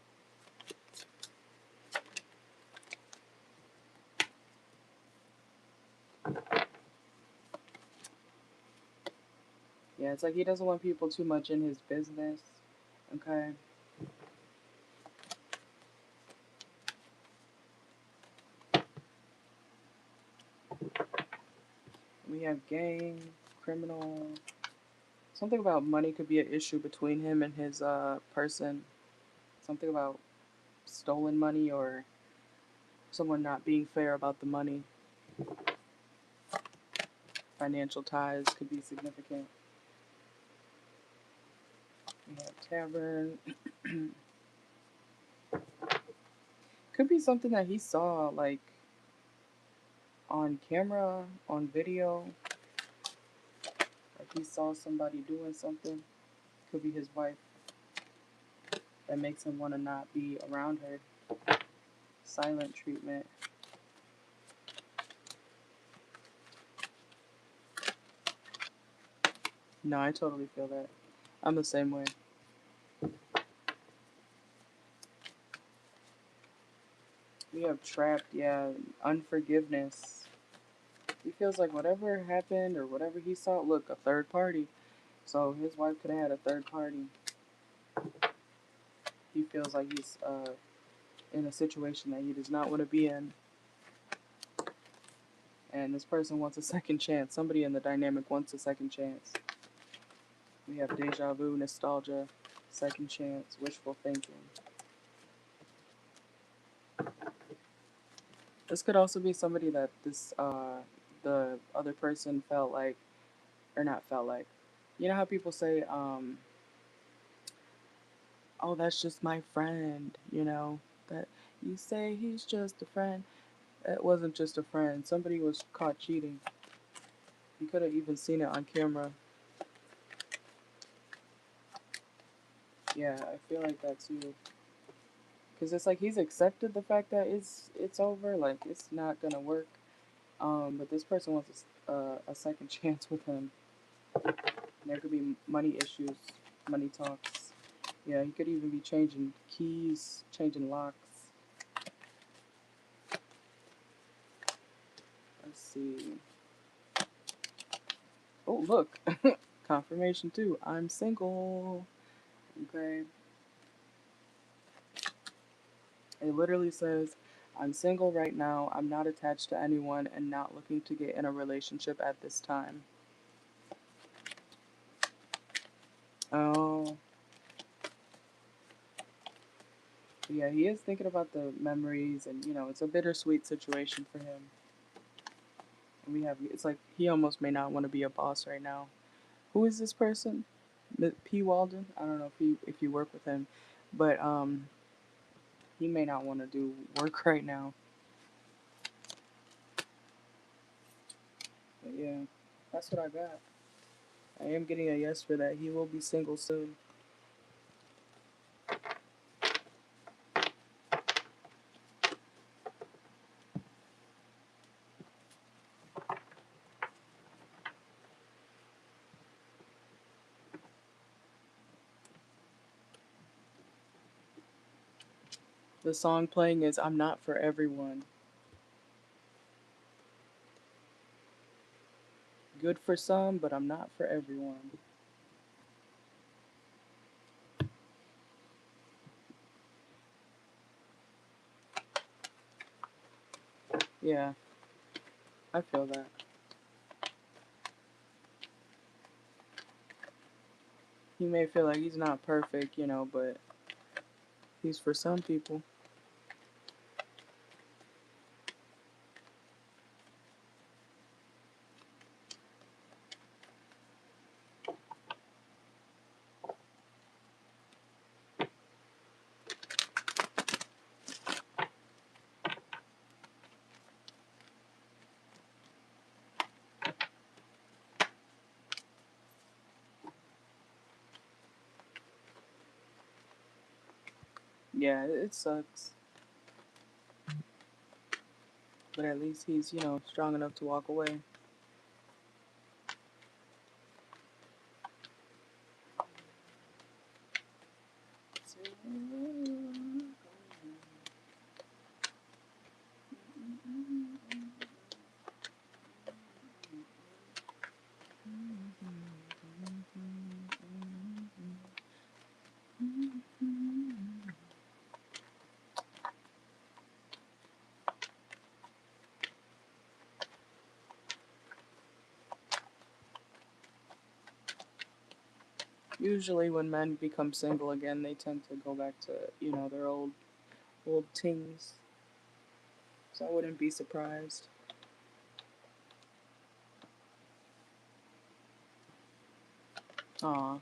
Yeah, it's like he doesn't want people too much in his business. Okay. We have gang, criminal. Something about money could be an issue between him and his person. Something about stolen money or someone not being fair about the money. Financial ties could be significant. We have tavern. Could be something that he saw, like, on camera, on video. Like he saw somebody doing something. Could be his wife. That makes him want to not be around her. Silent treatment. No, I totally feel that. I'm the same way. We have trapped, yeah, unforgiveness. He feels like whatever happened or whatever he saw, look, a third party. So his wife could have had a third party. He feels like he's in a situation that he does not want to be in. And this person wants a second chance. Somebody in the dynamic wants a second chance. We have deja vu, nostalgia, second chance, wishful thinking. This could also be somebody that the other person felt like, or not felt like. You know how people say, oh, that's just my friend, you know, that you say he's just a friend. It wasn't just a friend. Somebody was caught cheating. You could have even seen it on camera. Yeah, I feel like that too. Because it's like he's accepted the fact that it's over, like it's not gonna work. But this person wants a second chance with him. There could be money issues, money talks. Yeah, he could even be changing keys, changing locks. Let's see. Oh, look. Confirmation too. I'm single. Okay. It literally says, I'm single right now. I'm not attached to anyone and not looking to get in a relationship at this time. Oh. Yeah, he is thinking about the memories and, you know, it's a bittersweet situation for him. And we have, it's like he almost may not want to be a boss right now. Who is this person? P. Walden? I don't know if you work with him, but he may not want to do work right now. But yeah, that's what I got. I am getting a yes for that. He will be single soon. The song playing is I'm Not For Everyone. Good for some, but I'm not for everyone. Yeah, I feel that. He may feel like he's not perfect, you know, but he's for some people. Yeah, it sucks. But at least he's, you know, strong enough to walk away. Usually when men become single again, they tend to go back to, you know, their old tings. So I wouldn't be surprised. Aw.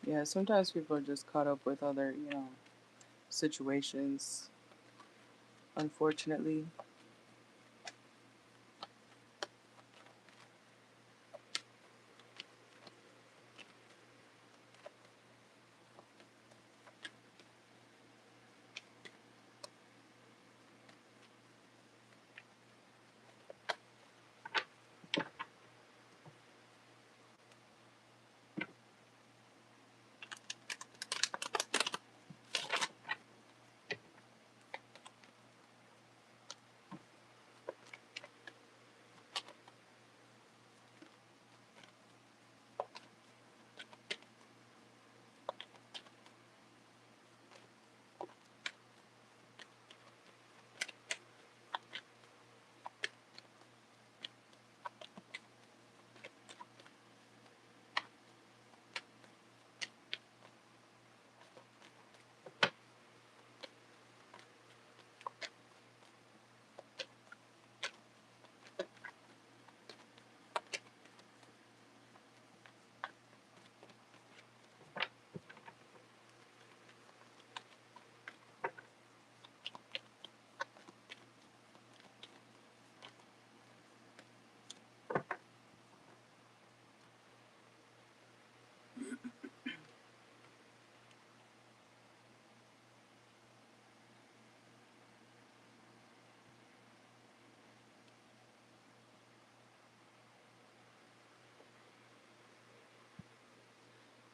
Yeah, sometimes people are just caught up with other, situations, unfortunately.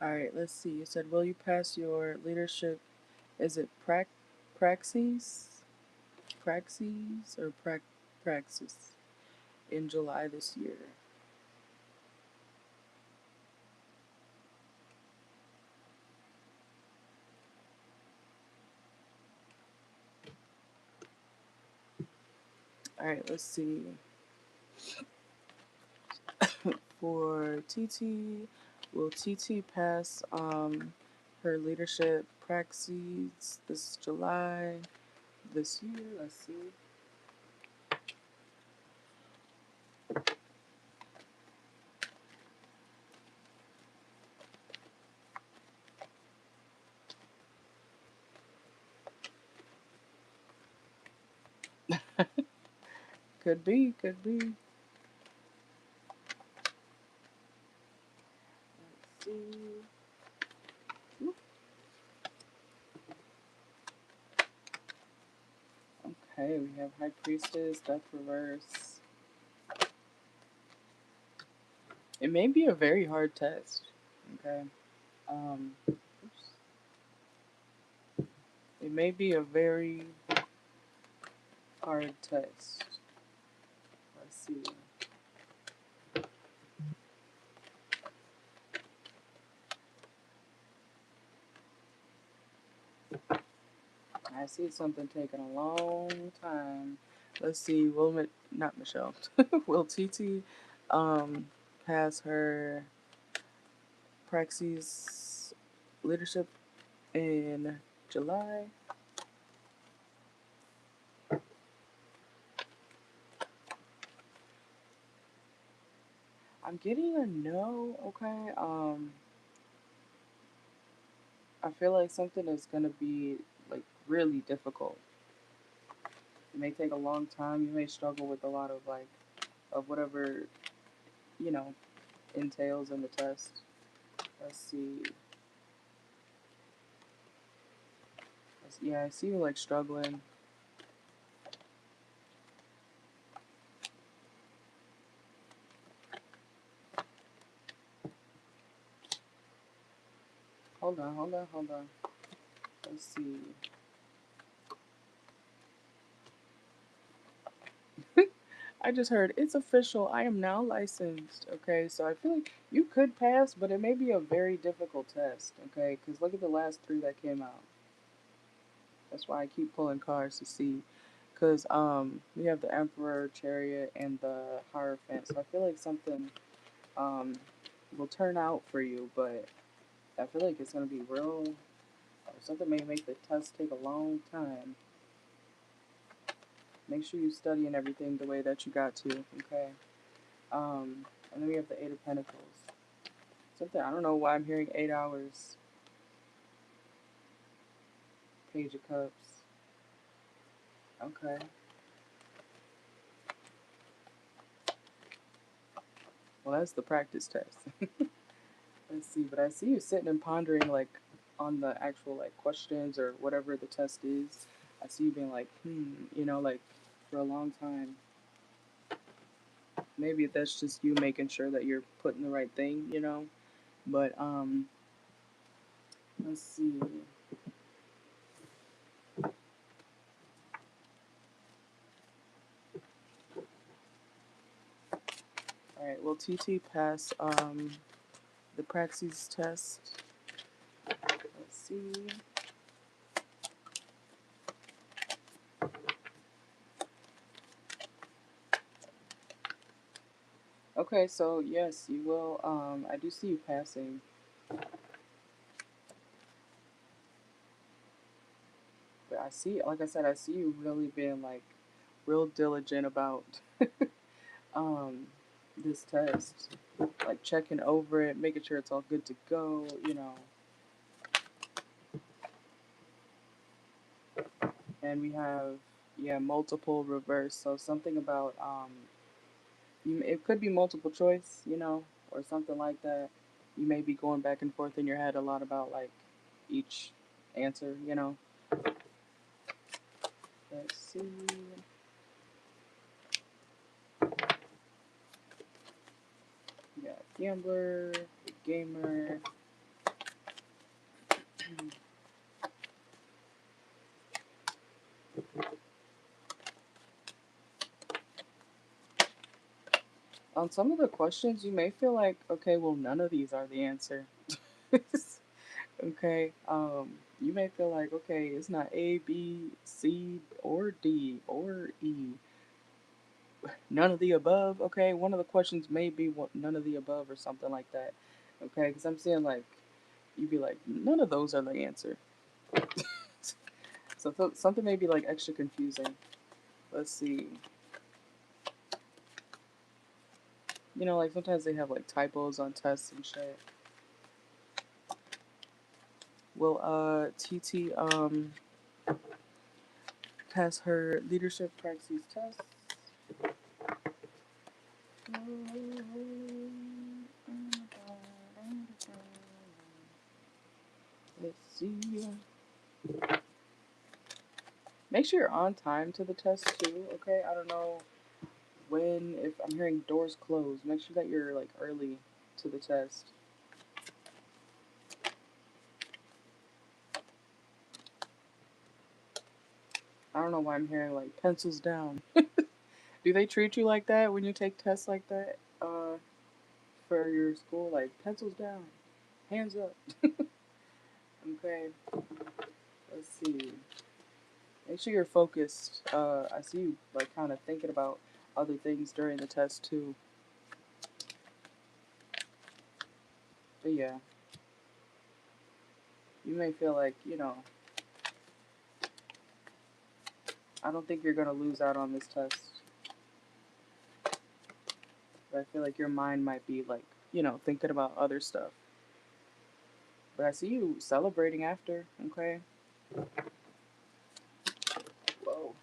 All right, let's see. You said, will you pass your leadership? Is it praxis? Praxis or praxis in July this year? All right, let's see. For TT, will TT pass her leadership praxis this July this year? Let's see. Could be, could be. Let's see. Okay, we have High Priestess, Death Reverse. It may be a very hard test. Okay. Oops. It may be a very hard test. Let's see. I see something taking a long time. Let's see. Not Michelle. Will TT pass her Praxis leadership in July? I'm getting a no. Okay. I feel like something is gonna be like really difficult. It may take a long time. You may struggle with a lot of of whatever you know entails in the test. Let's see. Yeah, I see you like struggling. Hold on, hold on, hold on. Let's see. I just heard it's official. I am now licensed. Okay, so I feel like you could pass, but it may be a very difficult test. Okay, because look at the last three that came out. That's why I keep pulling cards to see. Because we have the Emperor, Chariot, and the Hierophant. So I feel like something will turn out for you, but I feel like it's going to be real, or something may make the test take a long time. Make sure you study and everything the way that you got to, okay? And then we have the Eight of Pentacles. Something, I don't know why I'm hearing 8 hours. Page of Cups. Okay. Well, that's the practice test. Let's see, but I see you sitting and pondering, like, on the actual, like, questions or whatever the test is. I see you being like, you know, like, for a long time. Maybe that's just you making sure that you're putting the right thing, you know? But, let's see. Alright, well, TT passed, the Praxis test. Let's see. Okay, so yes, you will. I do see you passing. But I see, like I said, I see you really being like real diligent about um this test. Like checking over it, making sure it's all good to go, you know. And we have, yeah, multiple reverse. So something about it could be multiple choice, you know, or something like that. You may be going back and forth in your head a lot about like each answer, you know. Let's see. We got gambler, gamer. On some of the questions, you may feel like, okay, well, none of these are the answer. Okay. You may feel like, okay, it's not A, B, C, or D, or E. None of the above. Okay. One of the questions may be none of the above or something like that. Okay. Because I'm seeing like, you'd be like, none of those are the answer. So something may be like extra confusing. Let's see. You know, like sometimes they have like typos on tests and shit. Will TT pass her leadership praxis test? Let's see. Make sure you're on time to the test too, okay? I don't know when, if I'm hearing doors closed, make sure that you're like early to the test. I don't know why I'm hearing like pencils down. Do they treat you like that when you take tests like that? For your school, like pencils down, hands up. Okay, let's see. Make sure you're focused. I see you like kind of thinking about other things during the test too. But yeah, you may feel like, you know, I don't think you're gonna lose out on this test. But I feel like your mind might be like, you know, thinking about other stuff. But I see you celebrating after, okay? Whoa.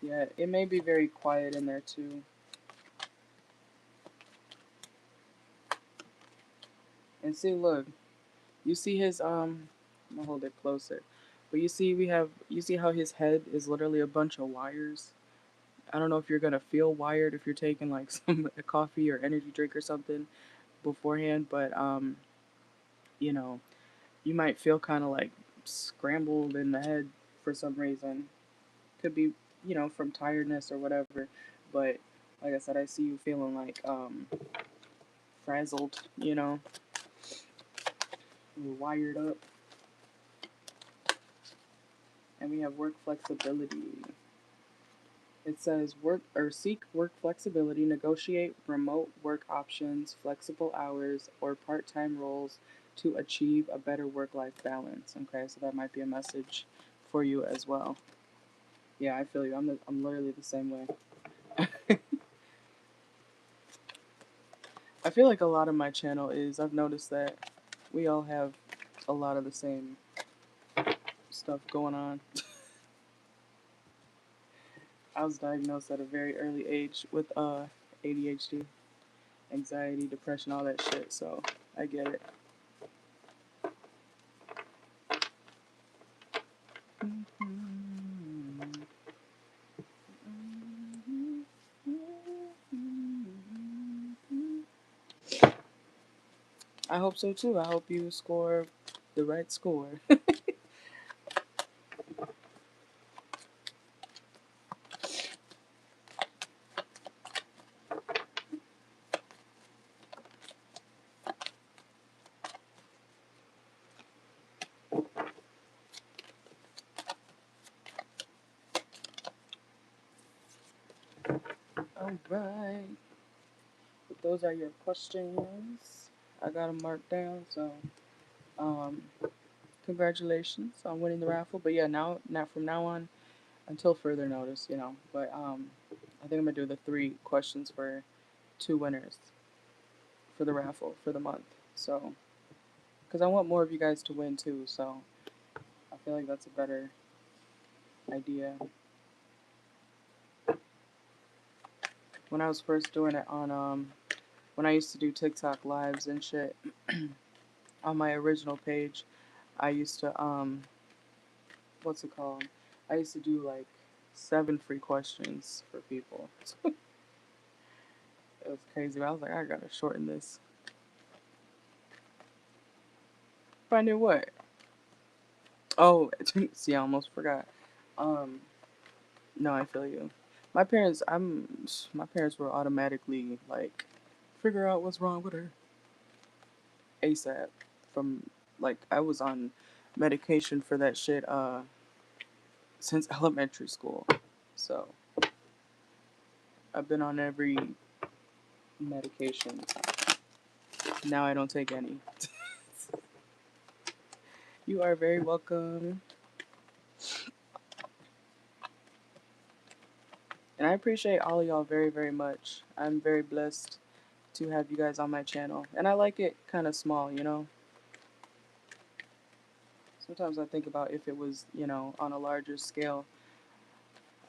Yeah, it may be very quiet in there too. And see, look, you see his I'm gonna hold it closer. But you see how his head is literally a bunch of wires. I don't know if you're gonna feel wired if you're taking like some a coffee or energy drink or something beforehand, but you know, you might feel kind of like scrambled in the head for some reason. Could be, you know, from tiredness or whatever. But like I said, I see you feeling like frazzled, you know, wired up. And we have work flexibility. It says work or seek work flexibility, negotiate remote work options, flexible hours, or part-time roles to achieve a better work-life balance. Okay, so that might be a message for you as well. Yeah, I feel you. I'm literally the same way. I feel like a lot of my channel is, I've noticed that we all have a lot of the same stuff going on. I was diagnosed at a very early age with ADHD, anxiety, depression, all that shit, so I get it. I hope so too. I hope you score the right score. Alright. Those are your questions. I got them marked down, so um, congratulations on winning the raffle. But yeah, now from now on until further notice, you know. But I think I'm gonna do the 3 questions for 2 winners for the raffle for the month. So, because I want more of you guys to win too, so I feel like that's a better idea. When I was first doing it on when I used to do TikTok lives and shit on my original page, I used to what's it called? I used to do like 7 free questions for people. It was crazy. I was like, I gotta shorten this. Find it what? Oh, see, I almost forgot. Um, no, I feel you. My parents were automatically like, figure out what's wrong with her ASAP. From like, I was on medication for that shit since elementary school, so I've been on every medication. Now I don't take any. You are very welcome. And I appreciate all of y'all very, very much. I'm very blessed to have you guys on my channel. And I like it kind of small, you know? Sometimes I think about if it was, you know, on a larger scale,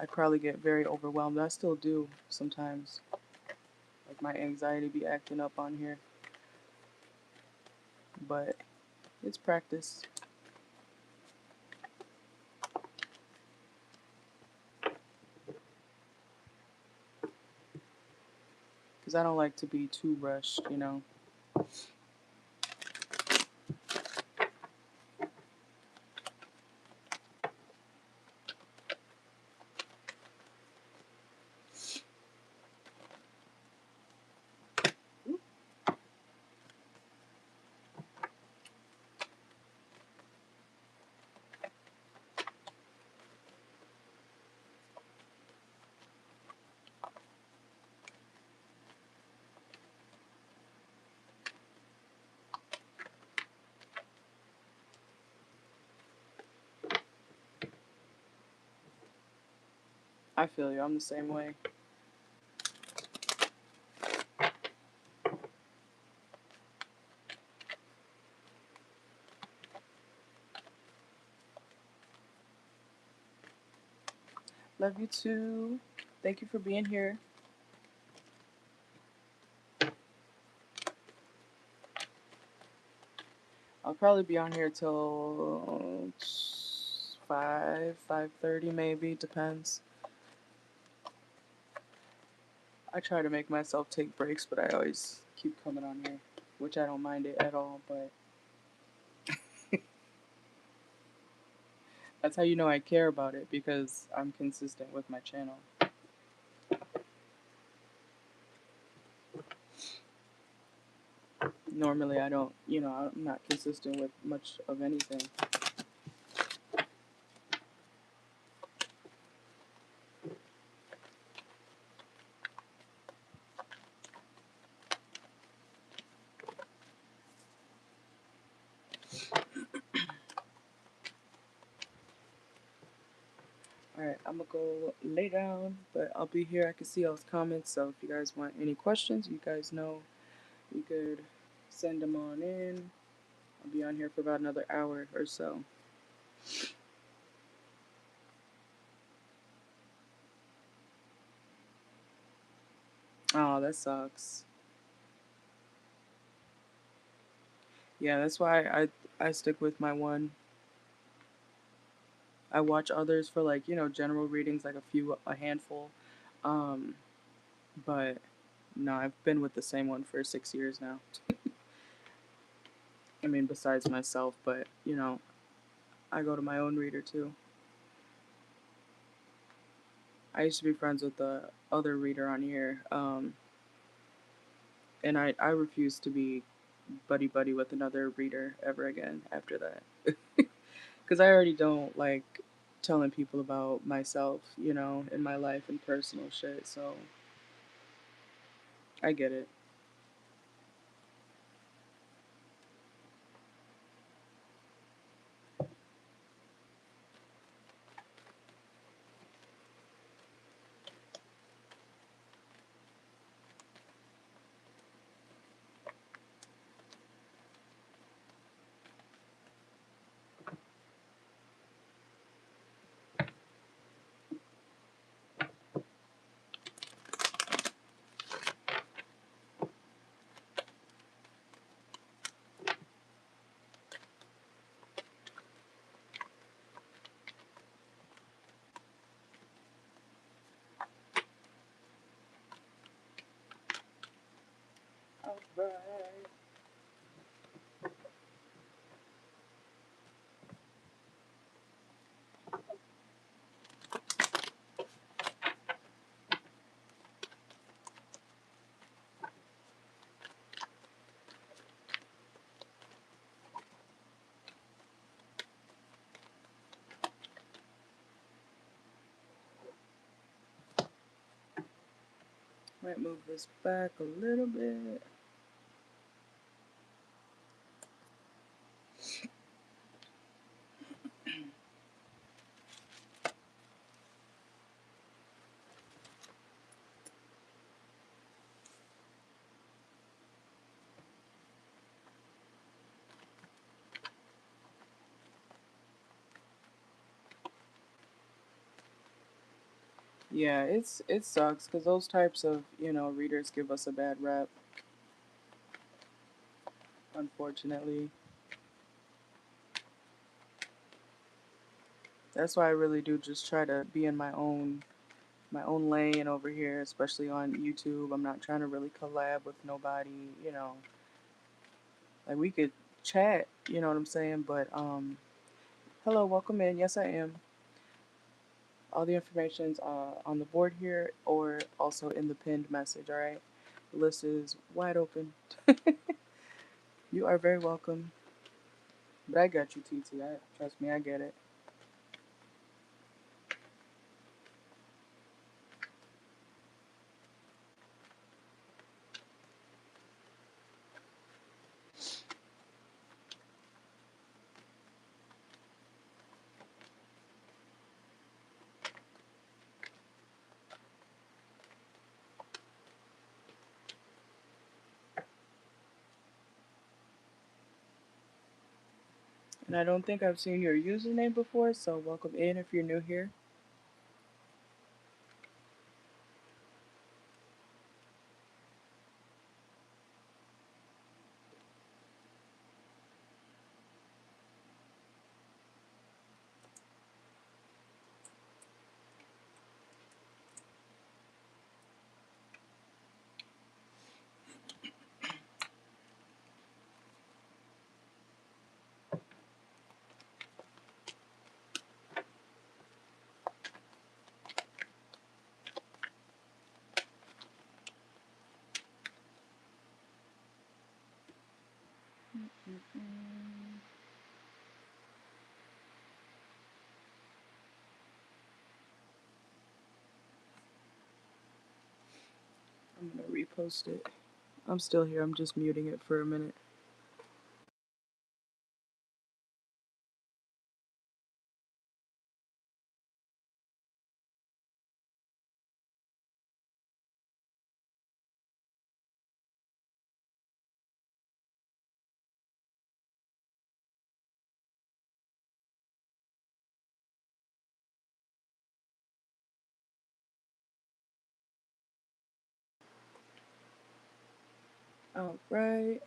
I'd probably get very overwhelmed. I still do sometimes. Like my anxiety be acting up on here. But it's practice. Because I don't like to be too rushed, you know? I feel you. I'm the same way. Love you too. Thank you for being here. I'll probably be on here till 5:30 maybe, depends. I try to make myself take breaks, but I always keep coming on here, which I don't mind it at all, but that's how you know I care about it, because I'm consistent with my channel. Normally I don't, you know, I'm not consistent with much of anything. Alright, I'm gonna go lay down, but I'll be here. I can see y'all's comments, so if you guys want any questions, you guys know you could send them on in. I'll be on here for about another hour or so. Oh, that sucks. Yeah, that's why I stick with my one. I watch others for like, general readings, like a handful. Um, but no, I've been with the same one for 6 years now. I mean, besides myself, but I go to my own reader too. I used to be friends with the other reader on here, and I refuse to be buddy buddy with another reader ever again after that. Because I already don't like telling people about myself, in my life and personal shit, so I get it. Alright. Might move this back a little bit. Yeah, it sucks because those types of readers give us a bad rep, unfortunately. That's why I really do just try to be in my own lane over here, especially on YouTube. I'm not trying to really collab with nobody, Like we could chat, you know what I'm saying? But hello, welcome in. Yes, I am. All the information's on the board here or also in the pinned message, all right? The list is wide open. You are very welcome. But I got you, TT. Trust me, I get it. And I don't think I've seen your username before, so welcome in if you're new here. I'm gonna repost it. I'm still here. I'm just muting it for a minute. All right.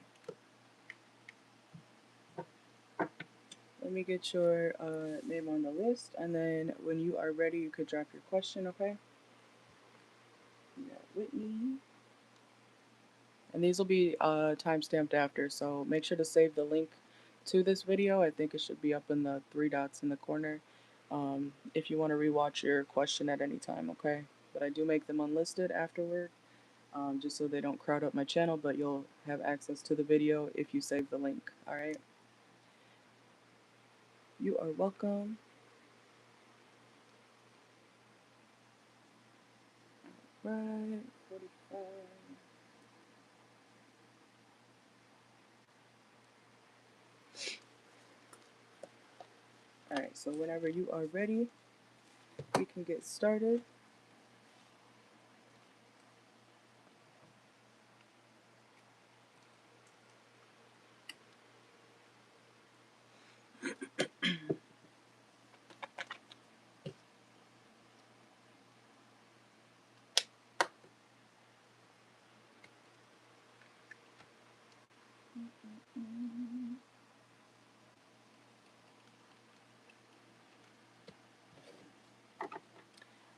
Let me get your name on the list, and then when you are ready, you could drop your question, okay? We got Whitney. And these will be time stamped after, so make sure to save the link to this video. I think it should be up in the three dots in the corner if you want to rewatch your question at any time, okay? But I do make them unlisted afterward, just so they don't crowd up my channel, but you'll have access to the video if you save the link, alright? You are welcome. Right, 45. Alright, so whenever you are ready, we can get started.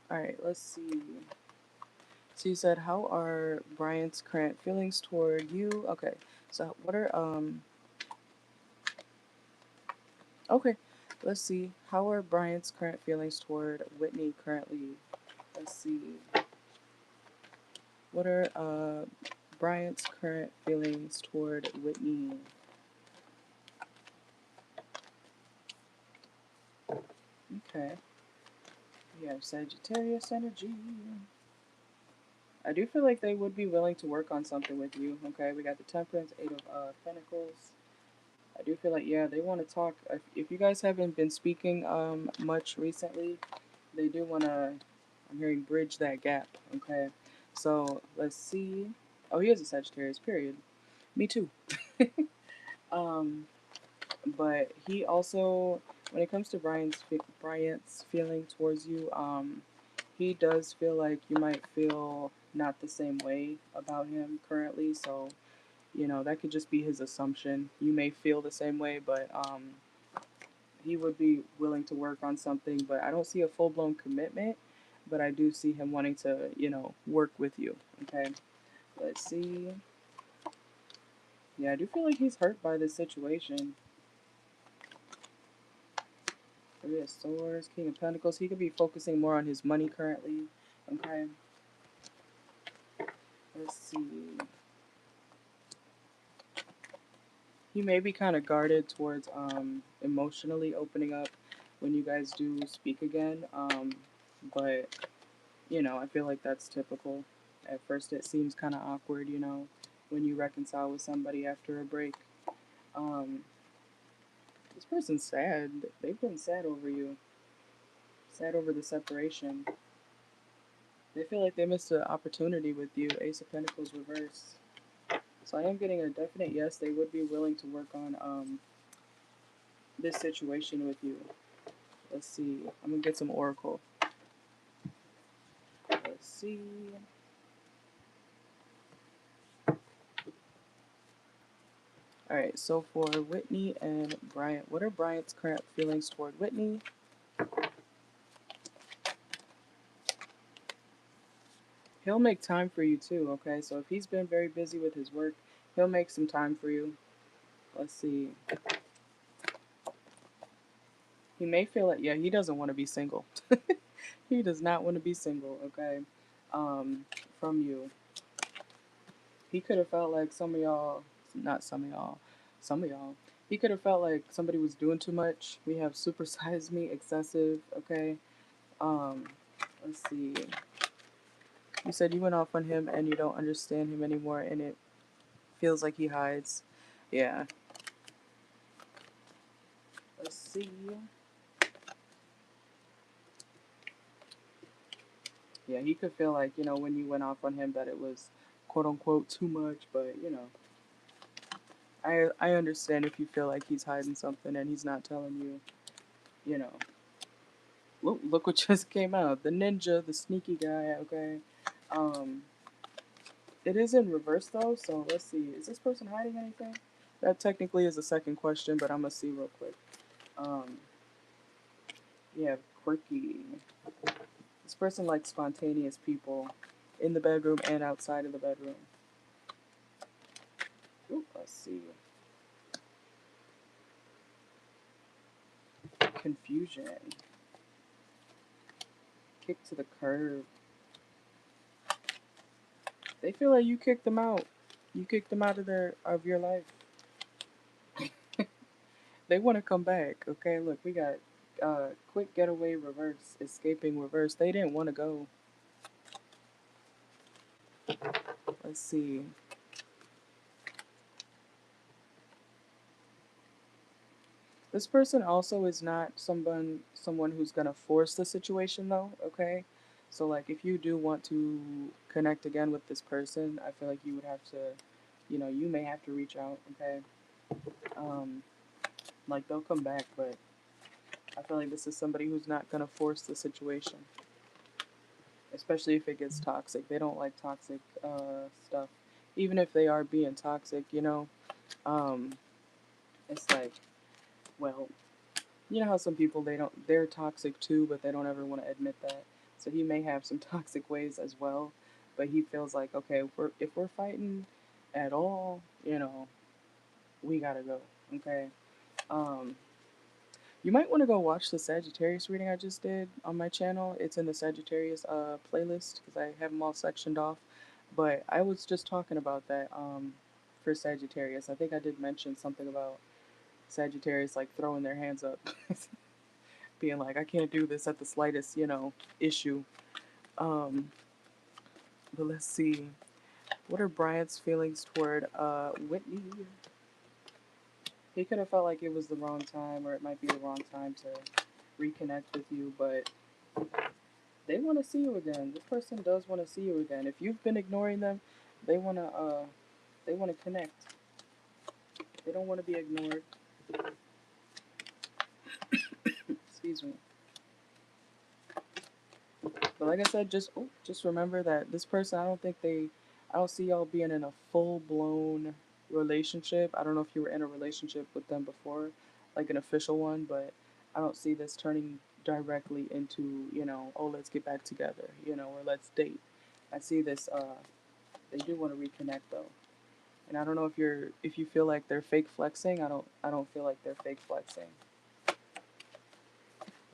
Alright, let's see. So you said, how are Bryant's current feelings toward you? Okay, so what are, okay, let's see. How are Bryant's current feelings toward Whitney currently? Let's see. What are, Bryant's current feelings toward Whitney? Okay. We have Sagittarius energy. I do feel like they would be willing to work on something with you, okay? We got the Temperance, Eight of Pentacles. I do feel like, yeah, they want to talk. If you guys haven't been speaking much recently, they do want to, I'm hearing, bridge that gap, okay? So, let's see. Oh, he is a Sagittarius, period. Me too. um, but he also, when it comes to Bryant's feeling towards you, he does feel like you might feel not the same way about him currently, so that could just be his assumption. You may feel the same way, but he would be willing to work on something. But I don't see a full blown commitment. But I do see him wanting to, work with you. Okay, let's see. Yeah, I do feel like he's hurt by this situation. Three of Swords, King of Pentacles. He could be focusing more on his money currently. Okay. Let's see. He may be kind of guarded towards emotionally opening up when you guys do speak again. But I feel like that's typical. At first, it seems kind of awkward, when you reconcile with somebody after a break. Um, this person's sad. They've been sad over you, sad over the separation. They feel like they missed an opportunity with you. Ace of Pentacles reverse. So I am getting a definite yes. They would be willing to work on this situation with you. Let's see. I'm gonna get some oracle. Let's see. Alright, so for Whitney and Bryant, what are Bryant's current feelings toward Whitney? He'll make time for you too, okay? So if he's been very busy with his work, he'll make some time for you. Let's see. He may feel like, yeah, he doesn't want to be single. He does not want to be single, okay? From you. He could have felt like not some of y'all, some of y'all. He could have felt like somebody was doing too much. We have supersize me, excessive, okay? Um, let's see. You said you went off on him and you don't understand him anymore and it feels like he hides. Yeah. Let's see. Yeah, he could feel like, when you went off on him that it was quote unquote too much, but I understand if you feel like he's hiding something and he's not telling you, you know. Look what just came out. The ninja, the sneaky guy, okay? Um It is in reverse though, so let's see. Is this person hiding anything? That technically is a second question, but I'm gonna see real quick. Um, yeah, quirky. This person likes spontaneous people in the bedroom and outside of the bedroom. Ooh, let's see. Confusion. Kick to the curb. They feel like you kicked them out. You kicked them out of your life. They want to come back. Okay, look, we got quick getaway reverse, escaping reverse. They didn't want to go. Let's see. This person also is not someone who's gonna force the situation though, okay? So like if you do want to connect again with this person, I feel like you would have to, you may have to reach out, okay? Um like they'll come back, but I feel like this is somebody who's not gonna force the situation. Especially if it gets toxic. They don't like toxic stuff. Even if they are being toxic, um it's like, well, you know how some people they're toxic too, but they don't ever want to admit that. So he may have some toxic ways as well, but he feels like, okay, if we're fighting at all, we gotta go. Okay. Um, you might want to go watch the Sagittarius reading I just did on my channel. It's in the Sagittarius playlist because I have them all sectioned off. But I was just talking about that for Sagittarius. I think I did mention something about Sagittarius like throwing their hands up. Being like, I can't do this at the slightest, issue. Um, but let's see. What are Bryant's feelings toward Whitney? He could have felt like it was the wrong time, or it might be the wrong time to reconnect with you, but they want to see you again. This person does want to see you again. If you've been ignoring them, they wanna connect. They don't want to be ignored. Excuse me. But like I said, just remember that this person, I don't see y'all being in a full blown relationship. I don't know if you were in a relationship with them before, like an official one, but I don't see this turning directly into, oh, let's get back together, or let's date. I see this, they do want to reconnect though. And I don't know if you feel like they're fake flexing. I don't feel like they're fake flexing.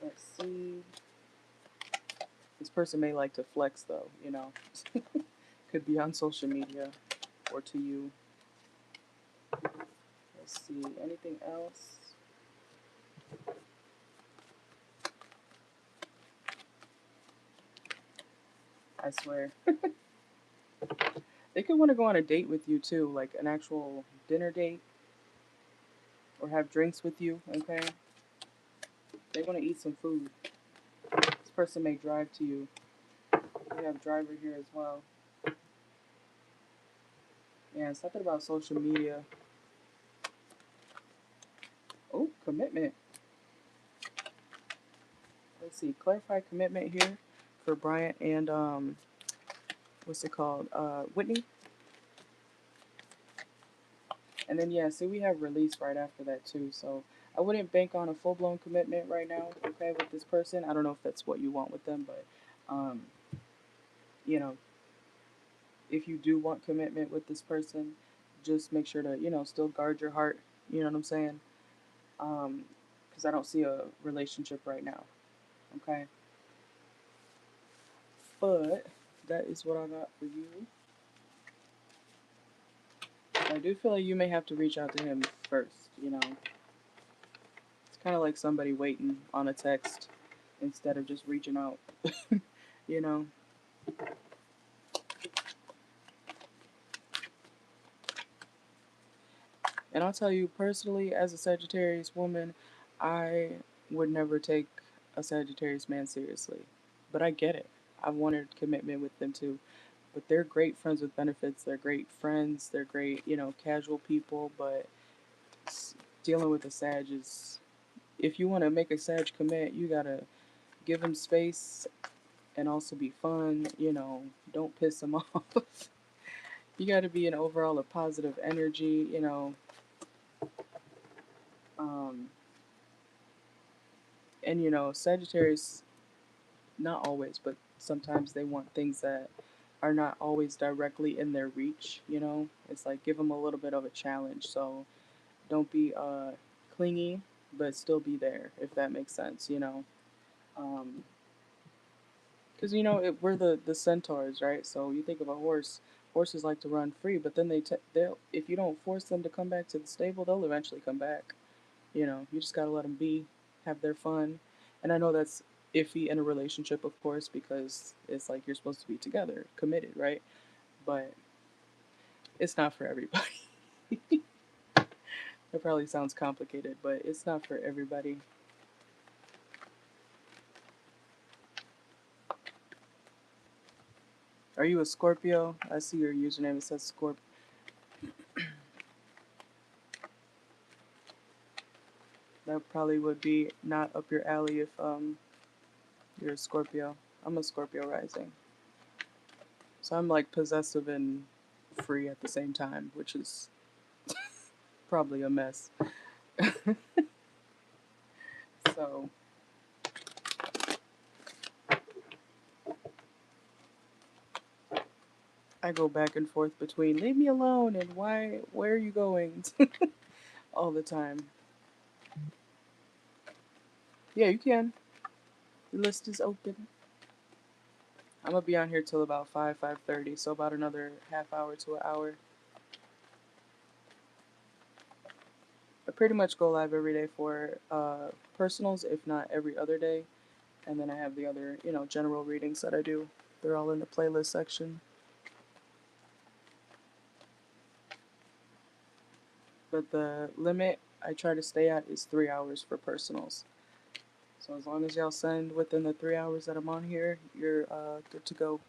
Let's see. This person may like to flex though. Could be on social media or to you. Let's see. Anything else? I swear. They could want to go on a date with you too, like an actual dinner date or have drinks with you, okay? They want to eat some food. This person may drive to you. We have driver here as well. Yeah, something about social media. Oh, commitment. Let's see. Clarify commitment here for Bryant and what's it called? Whitney. And then yeah, see we have release right after that too. So I wouldn't bank on a full blown commitment right now, okay, with this person. I don't know if that's what you want with them, but um, you know, if you do want commitment with this person, just make sure to, still guard your heart. You know what I'm saying? Because I don't see a relationship right now. Okay. But that is what I got for you. I do feel like you may have to reach out to him first. It's kind of like somebody waiting on a text instead of just reaching out. you know. And I'll tell you personally, as a Sagittarius woman, I would never take a Sagittarius man seriously. But I get it. I wanted commitment with them too. But they're great friends with benefits. They're great friends. They're great, casual people. But dealing with a Sag is, if you want to make a Sag commit, you gotta give them space and also be fun. Don't piss them off. You got to be an overall a positive energy, you know. Um, and you know, Sagittarius, not always, but sometimes they want things that are not always directly in their reach. You know, it's like give them a little bit of a challenge. So don't be clingy, but still be there, if that makes sense. You know, because you know we're the centaurs, right? So you think of a horse. Horses like to run free, but then they'll if you don't force them to come back to the stable, they'll eventually come back. You know, you just gotta let them be, have their fun. And I know that's iffy in a relationship, of course, because it's like you're supposed to be together, committed, right? But it's not for everybody. It probably sounds complicated, but it's not for everybody. Are you a Scorpio? I see your username. It says Scorp. That probably would be not up your alley if you're a Scorpio. I'm a Scorpio rising, so I'm like possessive and free at the same time, which is probably a mess. So I go back and forth between leave me alone and where are you going all the time. Yeah, you can. The list is open. I'm gonna be on here till about 5:30, so about another half hour to an hour. I pretty much go live every day for personals, if not every other day, and then I have the other, you know, general readings that I do. They're all in the playlist section. But the limit I try to stay at is 3 hours for personals. So as long as y'all send within the 3 hours that I'm on here, you're good to go.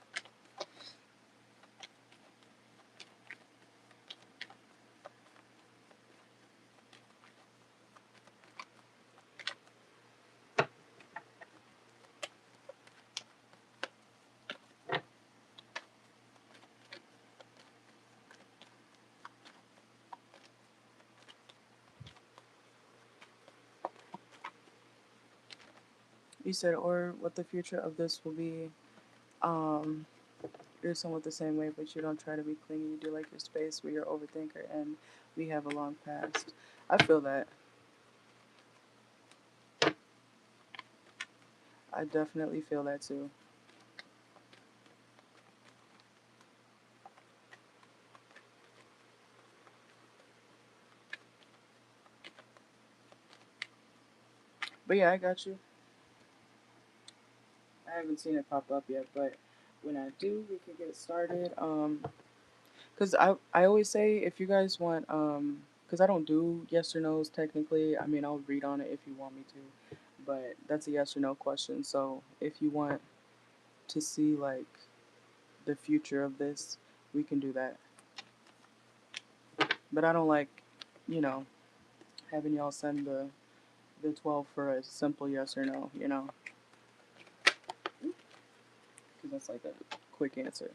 You said, or what the future of this will be. Um, you're somewhat the same way, but you don't try to be clingy. You do like your space. We're your overthinker, and we have a long past. I feel that. I definitely feel that too. But yeah, I got you. I haven't seen it pop up yet, but when I do, we can get started. Cause I always say if you guys want cause I don't do yes or no's technically. I mean, I'll read on it if you want me to, but that's a yes or no question. So if you want to see like the future of this, we can do that. But I don't like, you know, having y'all send the 12 for a simple yes or no, you know, because that's like a quick answer.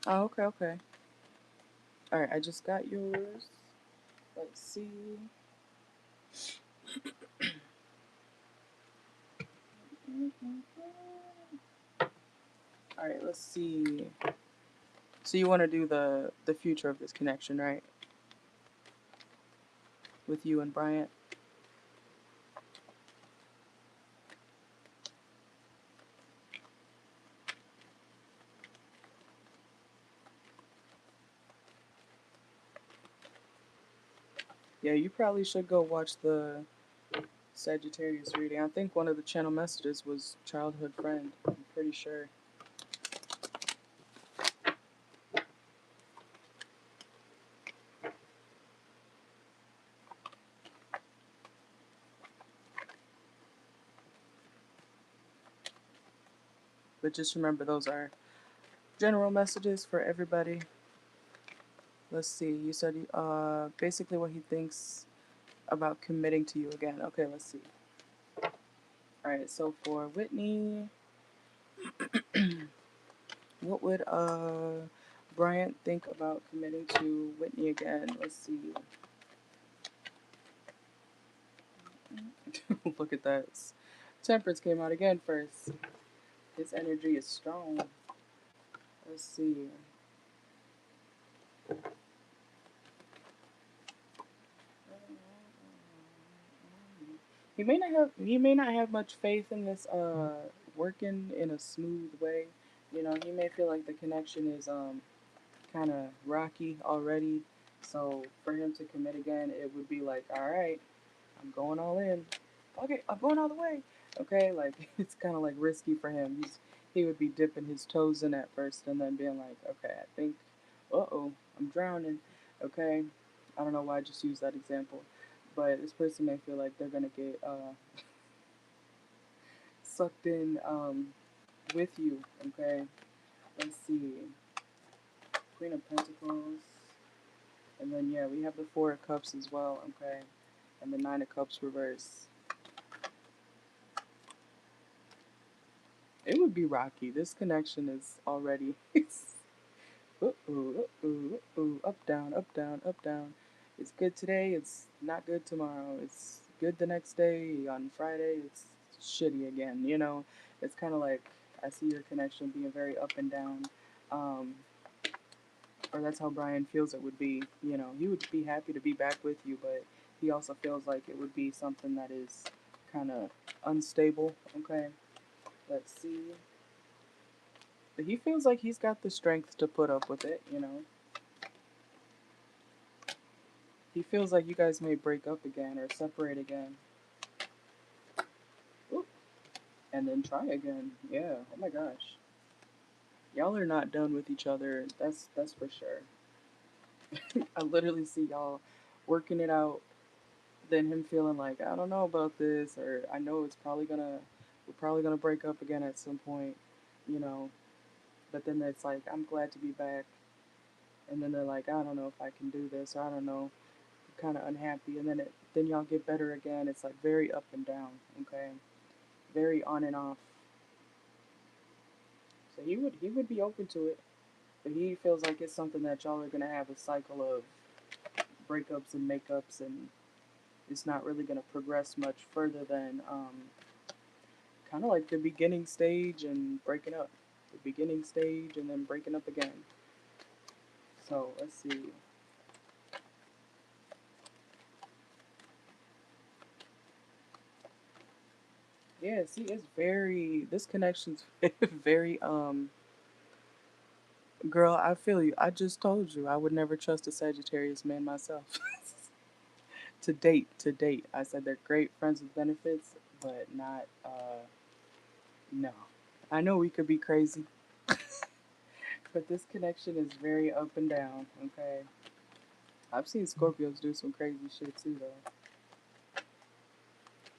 Oh, okay, okay. All right, I just got yours. Let's see. All right, let's see. So you want to do the future of this connection, right? With you and Bryant. Yeah, you probably should go watch the Sagittarius reading. I think one of the channel messages was childhood friend. I'm pretty sure. But just remember those are general messages for everybody. Let's see. You said basically what he thinks about committing to you again. Okay, let's see. All right. So for Whitney, what would Bryant think about committing to Whitney again? Let's see. Look at that. Temperance came out again first. His energy is strong. Let's see. He may not have much faith in this working in a smooth way. You know, he may feel like the connection is kind of rocky already. So for him to commit again, it would be like, all right, I'm going all in. Okay, I'm going all the way. Okay, like it's kind of like risky for him. He would be dipping his toes in at first and then being like, okay, I think, I'm drowning. Okay, I don't know why I just used that example, but this person may feel like they're gonna get sucked in with you. Okay, let's see, Queen of Pentacles, and then yeah, we have the Four of Cups as well. Okay, and the Nine of Cups reverse. It would be rocky. This connection is already up down, up down, up down. It's good today. It's not good tomorrow. It's good the next day. On Friday, it's shitty again. You know, it's kind of like I see your connection being very up and down. Um, or that's how Brian feels it would be. You know, he would be happy to be back with you, but he also feels like it would be something that is kind of unstable. Okay, let's see. But he feels like he's got the strength to put up with it, you know. He feels like you guys may break up again or separate again. Ooh. And then try again. Yeah, oh my gosh. Y'all are not done with each other. That's for sure. I literally see y'all working it out, then him feeling like, I don't know about this, or I know we're probably gonna break up again at some point, you know. But then it's like, I'm glad to be back. And then they're like, I don't know if I can do this, or I don't know, kind of unhappy, and then y'all get better again. It's like very up and down, okay, very on and off. So he would be open to it, but he feels like it's something that y'all are gonna have a cycle of breakups and makeups, and it's not really gonna progress much further than kind of like the beginning stage and breaking up, the beginning stage and then breaking up again. So let's see. Yeah, see, it's very, this connection's very girl, I feel you. I just told you I would never trust a Sagittarius man myself. To date, I said they're great friends with benefits, but not. No. I know we could be crazy, but this connection is very up and down. Okay, I've seen Scorpios do some crazy shit too, though.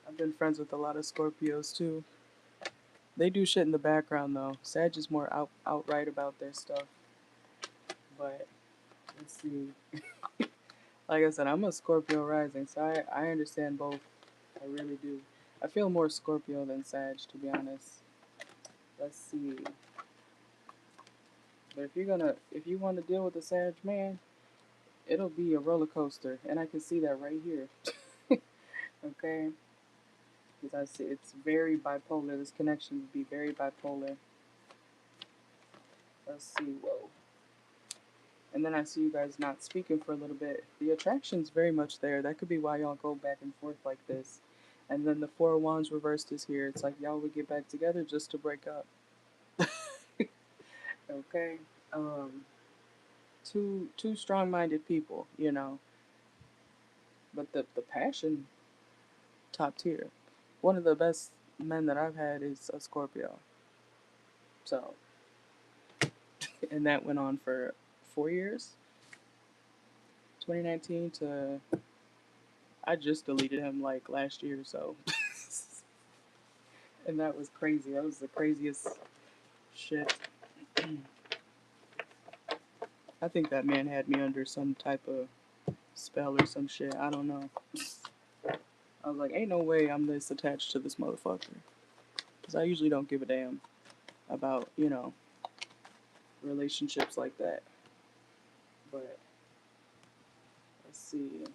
I've been friends with a lot of Scorpios too. They do shit in the background though. Sag is more outright about their stuff. But let's see. Like I said, I'm a Scorpio rising, so I understand both. I really do. I feel more Scorpio than Sag, to be honest. Let's see. But if you want to deal with a Sag man, it'll be a roller coaster, and I can see that right here. Okay, because I see it's very bipolar. This connection would be very bipolar. Let's see. Whoa. And then I see you guys not speaking for a little bit. The attraction's very much there. That could be why y'all go back and forth like this. And then the Four of Wands reversed is here. It's like y'all would get back together just to break up. Okay. Um, two strong-minded people, you know. But the passion, top tier. One of the best men that I've had is a Scorpio. So, and that went on for 4 years, 2019 to I just deleted him like last year, so. And that was crazy. That was the craziest shit. I think that man had me under some type of spell or some shit. I don't know. I was like, ain't no way I'm this attached to this motherfucker. Because I usually don't give a damn about, relationships like that. But, let's see.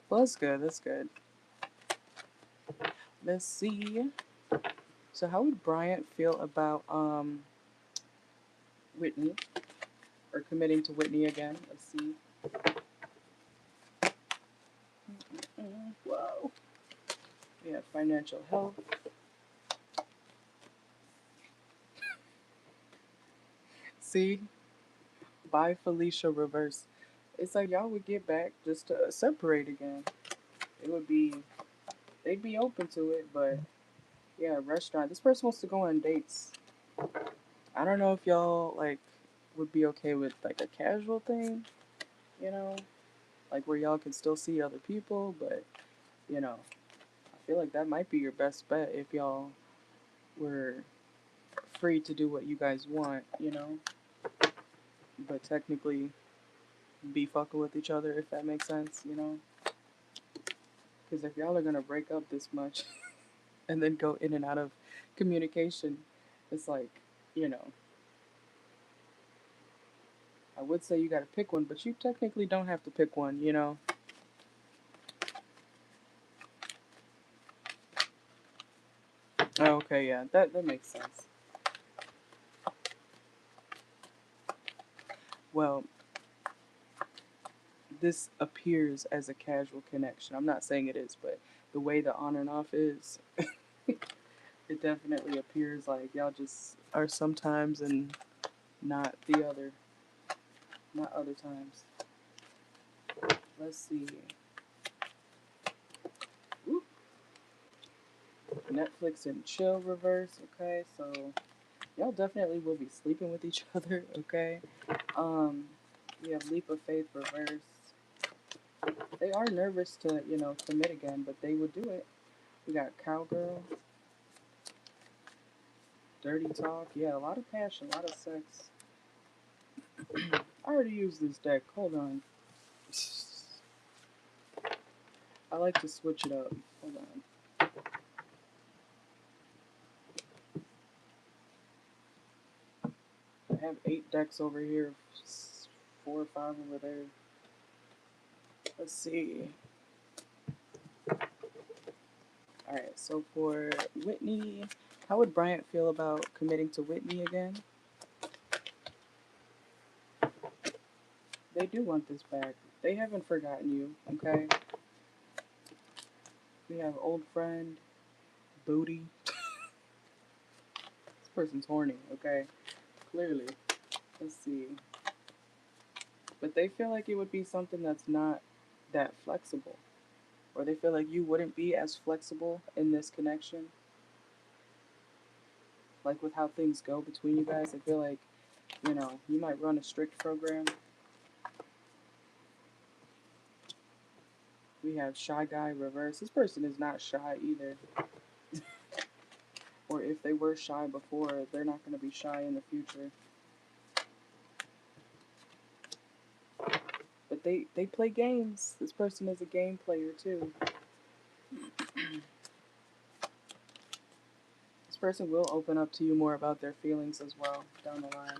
Well, that's good. That's good. Let's see. So, how would Bryant feel about Whitney, or committing to Whitney again? Let's see. Whoa. We have financial health. See, by Felicia reverse. It's like y'all would get back just to separate again. It would be, they'd be open to it, but yeah, restaurant. This person wants to go on dates. I don't know if y'all like would be okay with like a casual thing, you know, like where y'all can still see other people, but I feel like that might be your best bet if y'all were free to do what you guys want, but technically be fucking with each other, if that makes sense. Because if y'all are gonna break up this much and then go in and out of communication, it's like, you know, I would say you gotta pick one, but you technically don't have to pick one. Oh, okay, yeah, that makes sense. Well, this appears as a casual connection. I'm not saying it is, but the way the on and off is, it definitely appears like y'all just are sometimes and not not other times. Let's see. Woo. Netflix and chill reverse. Okay, so y'all definitely will be sleeping with each other. Okay. Um, we have leap of faith reverse. They are nervous to commit again, but they would do it. We got cowgirl, dirty talk. Yeah, a lot of passion, a lot of sex. I already used this deck. Hold on. I like to switch it up. Hold on. I have 8 decks over here, 4 or 5 over there. Let's see. Alright, so for Whitney, how would Bryant feel about committing to Whitney again? They do want this back. They haven't forgotten you, okay? We have old friend, booty. This person's horny, okay? Clearly. Let's see. But they feel like it would be something that's not that flexible. Or they feel like you wouldn't be as flexible in this connection. Like with how things go between you guys, I feel like, you might run a strict program. We have shy guy reverse. This person is not shy either. Or if they were shy before, they're not going to be shy in the future. But they play games. This person is a game player too. This person will open up to you more about their feelings as well down the line.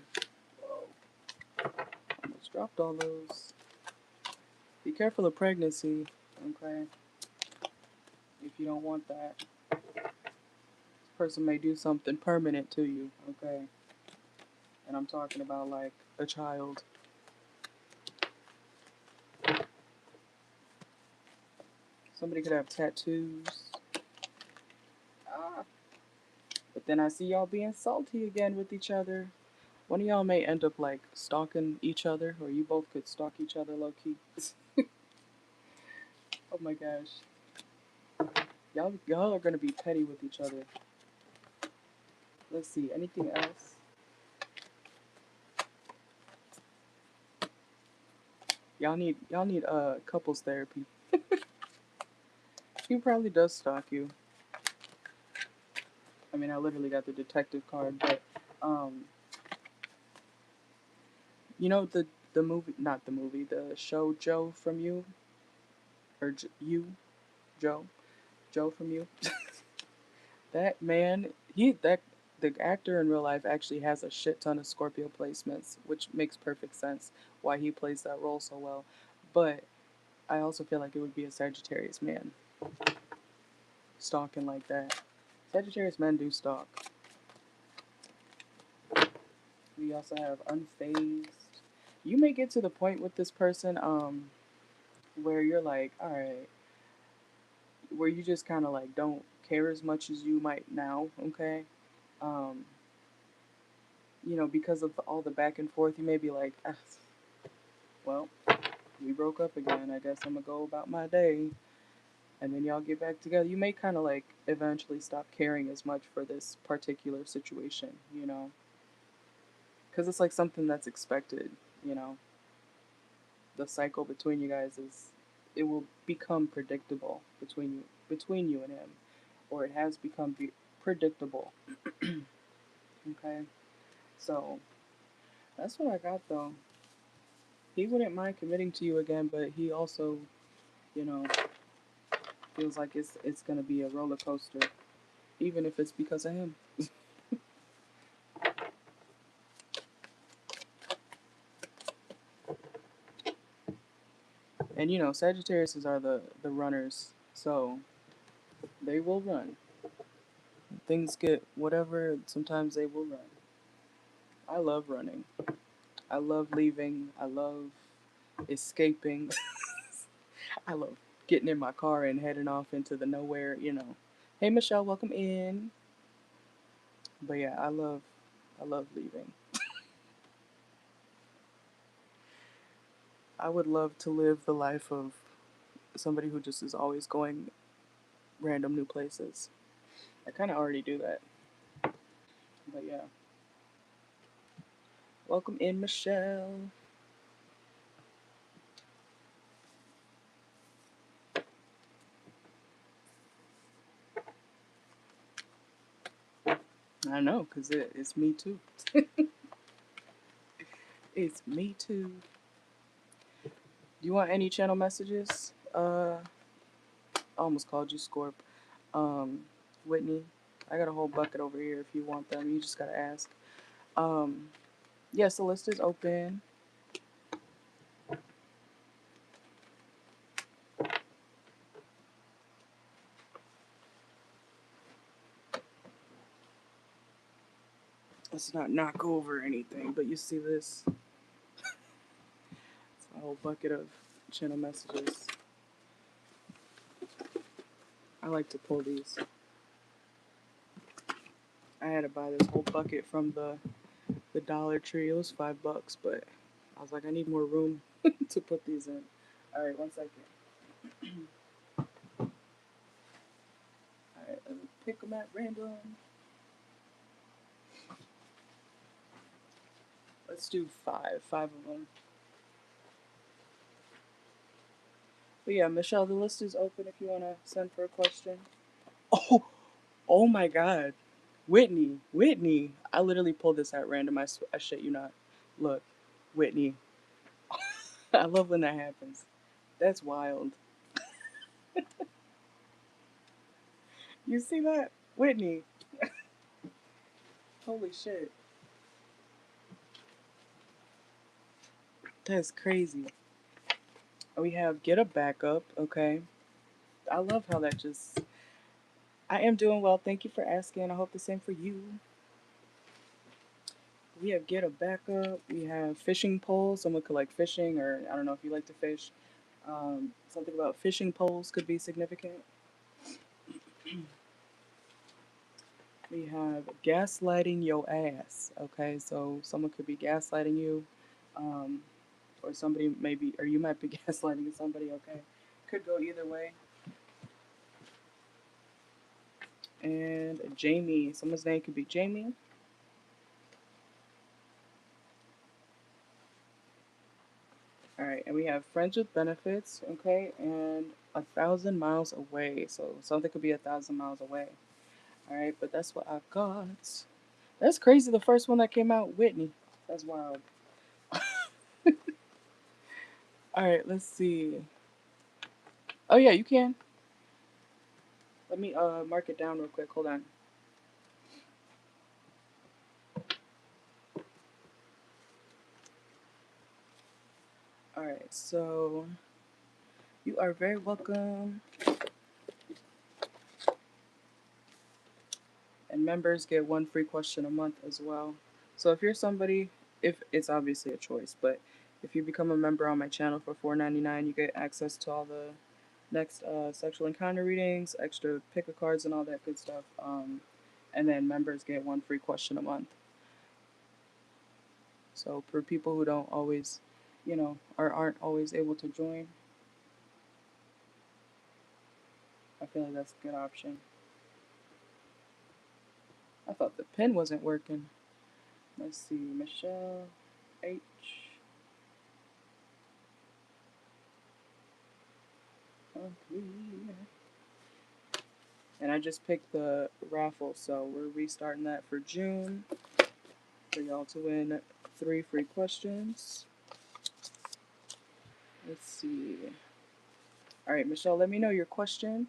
Whoa. Almost dropped all those. Be careful of pregnancy, okay? If you don't want that. This person may do something permanent to you, okay? And I'm talking about like a child. Somebody could have tattoos. Ah. But then I see y'all being salty again with each other. One of y'all may end up like stalking each other, or you both could stalk each other low key. Oh my gosh. Y'all are gonna be petty with each other. Let's see, anything else? Y'all need couples therapy. He probably does stalk you. I mean, I literally got the detective card, but you know the movie, not the movie, the show Joe from You, or You, Joe from You. That man, the actor in real life actually has a shit ton of Scorpio placements, which makes perfect sense why he plays that role so well. But I also feel like it would be a Sagittarius man stalking like that. Sagittarius men do stalk. We also have unfazed. You may get to the point with this person, where you're like, all right, where you just kind of like don't care as much as you might now, okay? Um, because of all the back and forth, you may be like, ah, well, we broke up again. I guess I'm gonna go about my day, and then y'all get back together. You may kind of like eventually stop caring as much for this particular situation, because it's like something that's expected. You know, the cycle between you guys it will become predictable between you and him, or it has become predictable. Okay, so that's what I got though. He wouldn't mind committing to you again, but he also, you know, feels like it's gonna be a roller coaster, even if it's because of him. And Sagittariuses are the runners, so they will run. Things get whatever. Sometimes they will run. I love running. I love leaving. I love escaping. I love getting in my car and heading off into the nowhere. Hey Michelle, welcome in. But yeah, I love leaving. I would love to live the life of somebody who just is always going random new places. I kind of already do that. But yeah. Welcome in, Michelle. I know, because it's me too. It's me too. Do you want any channel messages? I almost called you Scorp. Um, Whitney, I got a whole bucket over here if you want them. You just gotta ask. Um, yes, the list is open. Let's not knock over anything, but you see this? It's a whole bucket of channel messages. I like to pull these. I had to buy this whole bucket from the Dollar Tree. It was $5, but I was like, I need more room to put these in. All right, 1 second. All right, let me pick them at random. Let's do five of them. But yeah, Michelle, the list is open if you want to send for a question. Oh, oh my God. Whitney. I literally pulled this at random. I shit you not. Look, Whitney. I love when that happens. That's wild. You see that? Whitney. Holy shit. That's crazy. We have get a backup, okay? I love how that just. I am doing well. Thank you for asking. I hope the same for you. We have get a backup. We have fishing poles. Someone could like fishing, or I don't know if you like to fish. Something about fishing poles could be significant. We have gaslighting your ass. Okay, so someone could be gaslighting you, um, or somebody maybe, or you might be gaslighting somebody. Okay, could go either way. And Jamie, someone's name could be Jamie. Alright, and we have friends with benefits, okay, and 1,000 miles away. So something could be 1,000 miles away. Alright, but that's what I got. That's crazy. The first one that came out, Whitney. That's wild. Alright, let's see. Oh yeah, you can. Let me mark it down real quick. Hold on. Alright, so you are very welcome. And members get one free question a month as well. So if you're somebody, if it's obviously a choice, but if you become a member on my channel for $4.99, you get access to all the next sexual encounter readings, extra pick of cards, and all that good stuff. And then members get one free question a month. So for people who don't always, or aren't always able to join, I feel like that's a good option. I thought the pen wasn't working. Let's see, Michelle H. And I just picked the raffle, so we're restarting that for June for y'all to win 3 free questions. Let's see. All right, Michelle, let me know your question.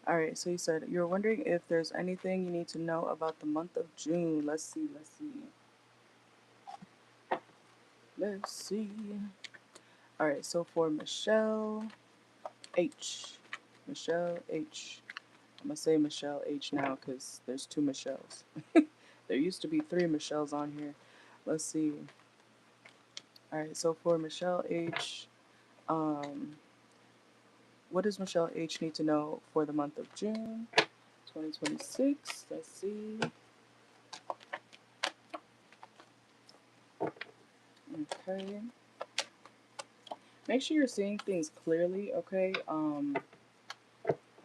All right, so you said you're wondering if there's anything you need to know about the month of June. Let's see. All right, so for Michelle H. Michelle H. I'm going to say Michelle H now because there's 2 Michelles. There used to be 3 Michelles on here. Let's see. All right, so for Michelle H., what does Michelle H. need to know for the month of June 2026? Let's see. Okay. Make sure you're seeing things clearly, okay? I'm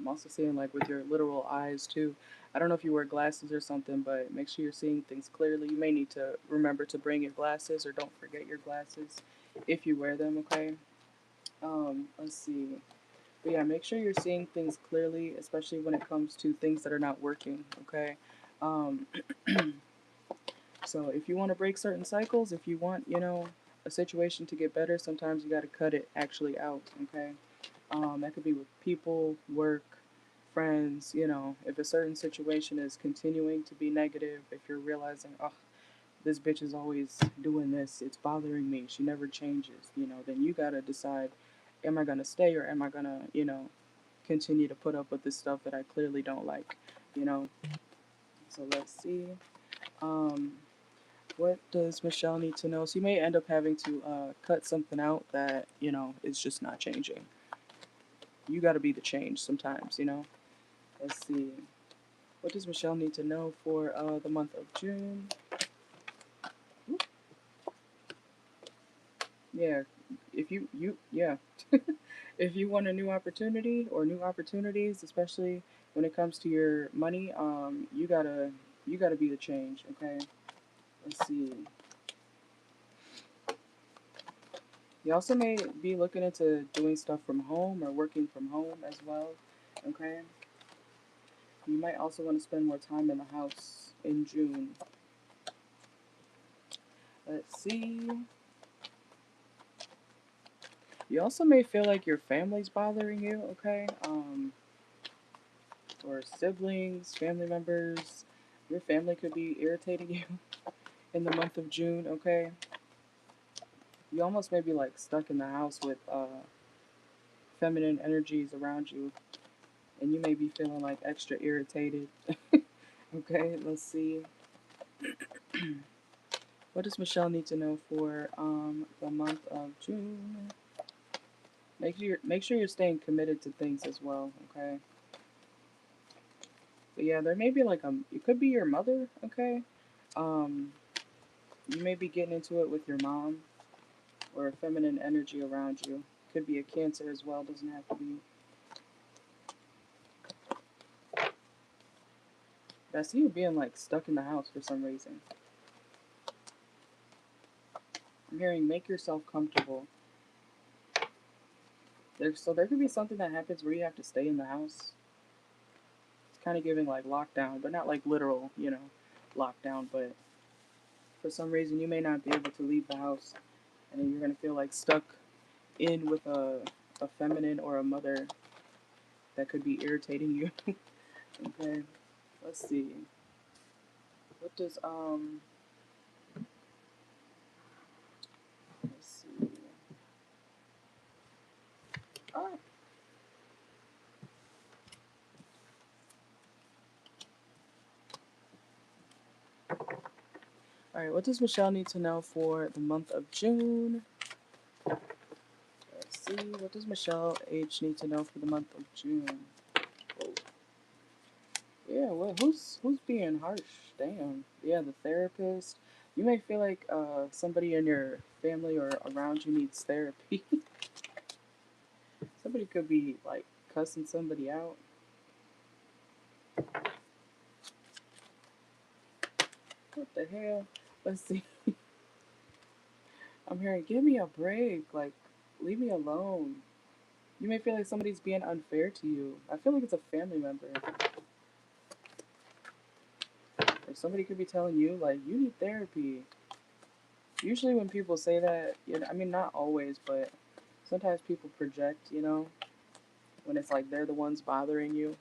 also seeing like with your literal eyes too. I don't know if you wear glasses or something, but make sure you're seeing things clearly. You may need to remember to bring your glasses or don't forget your glasses if you wear them, okay? Let's see. But yeah, make sure you're seeing things clearly, especially when it comes to things that are not working, okay? Um, so if you want to break certain cycles, if you want, a situation to get better, sometimes you got to cut it actually out, okay? That could be with people, work, friends, if a certain situation is continuing to be negative, if you're realizing, oh, this bitch is always doing this, it's bothering me, she never changes, then you got to decide, am I going to stay or am I going to, continue to put up with this stuff that I clearly don't like, you know? So let's see. What does Michelle need to know? So you may end up having to cut something out that, is just not changing. You got to be the change sometimes, Let's see. What does Michelle need to know for the month of June? Yeah, if yeah. If you want a new opportunity or new opportunities, especially when it comes to your money, you gotta be the change, okay? Let's see. You also may be looking into doing stuff from home or working from home as well, okay? You might also want to spend more time in the house in June. Let's see. You also may feel like your family's bothering you, okay? Or siblings, family members. Your family could be irritating you in the month of June, okay? You almost may be like stuck in the house with feminine energies around you and you may be feeling like extra irritated. Okay, let's see. What does Michelle need to know for the month of June? Make sure you're staying committed to things as well, okay? But yeah, there may be like it could be your mother, okay? Um, you may be getting into it with your mom or a feminine energy around you. Could be a Cancer as well, doesn't have to be. But I see you being like stuck in the house for some reason. I'm hearing make yourself comfortable. So there could be something that happens where you have to stay in the house. It's kind of giving like lockdown, but not like literal, lockdown. But for some reason, you may not be able to leave the house, and then you're gonna feel like stuck in with a feminine or a mother that could be irritating you. Okay, let's see. What does let's see. Ah. All right, what does Michelle need to know for the month of June? Let's see. What does Michelle H need to know for the month of June? Whoa. Yeah, well, who's being harsh? Damn. Yeah, the therapist. You may feel like somebody in your family or around you needs therapy. Somebody could be like cussing somebody out. What the hell? Let's see. I'm hearing, give me a break. Like, leave me alone. You may feel like somebody's being unfair to you. I feel like it's a family member. Or somebody could be telling you, like, you need therapy. Usually when people say that, I mean, not always, but sometimes people project, when it's like they're the ones bothering you.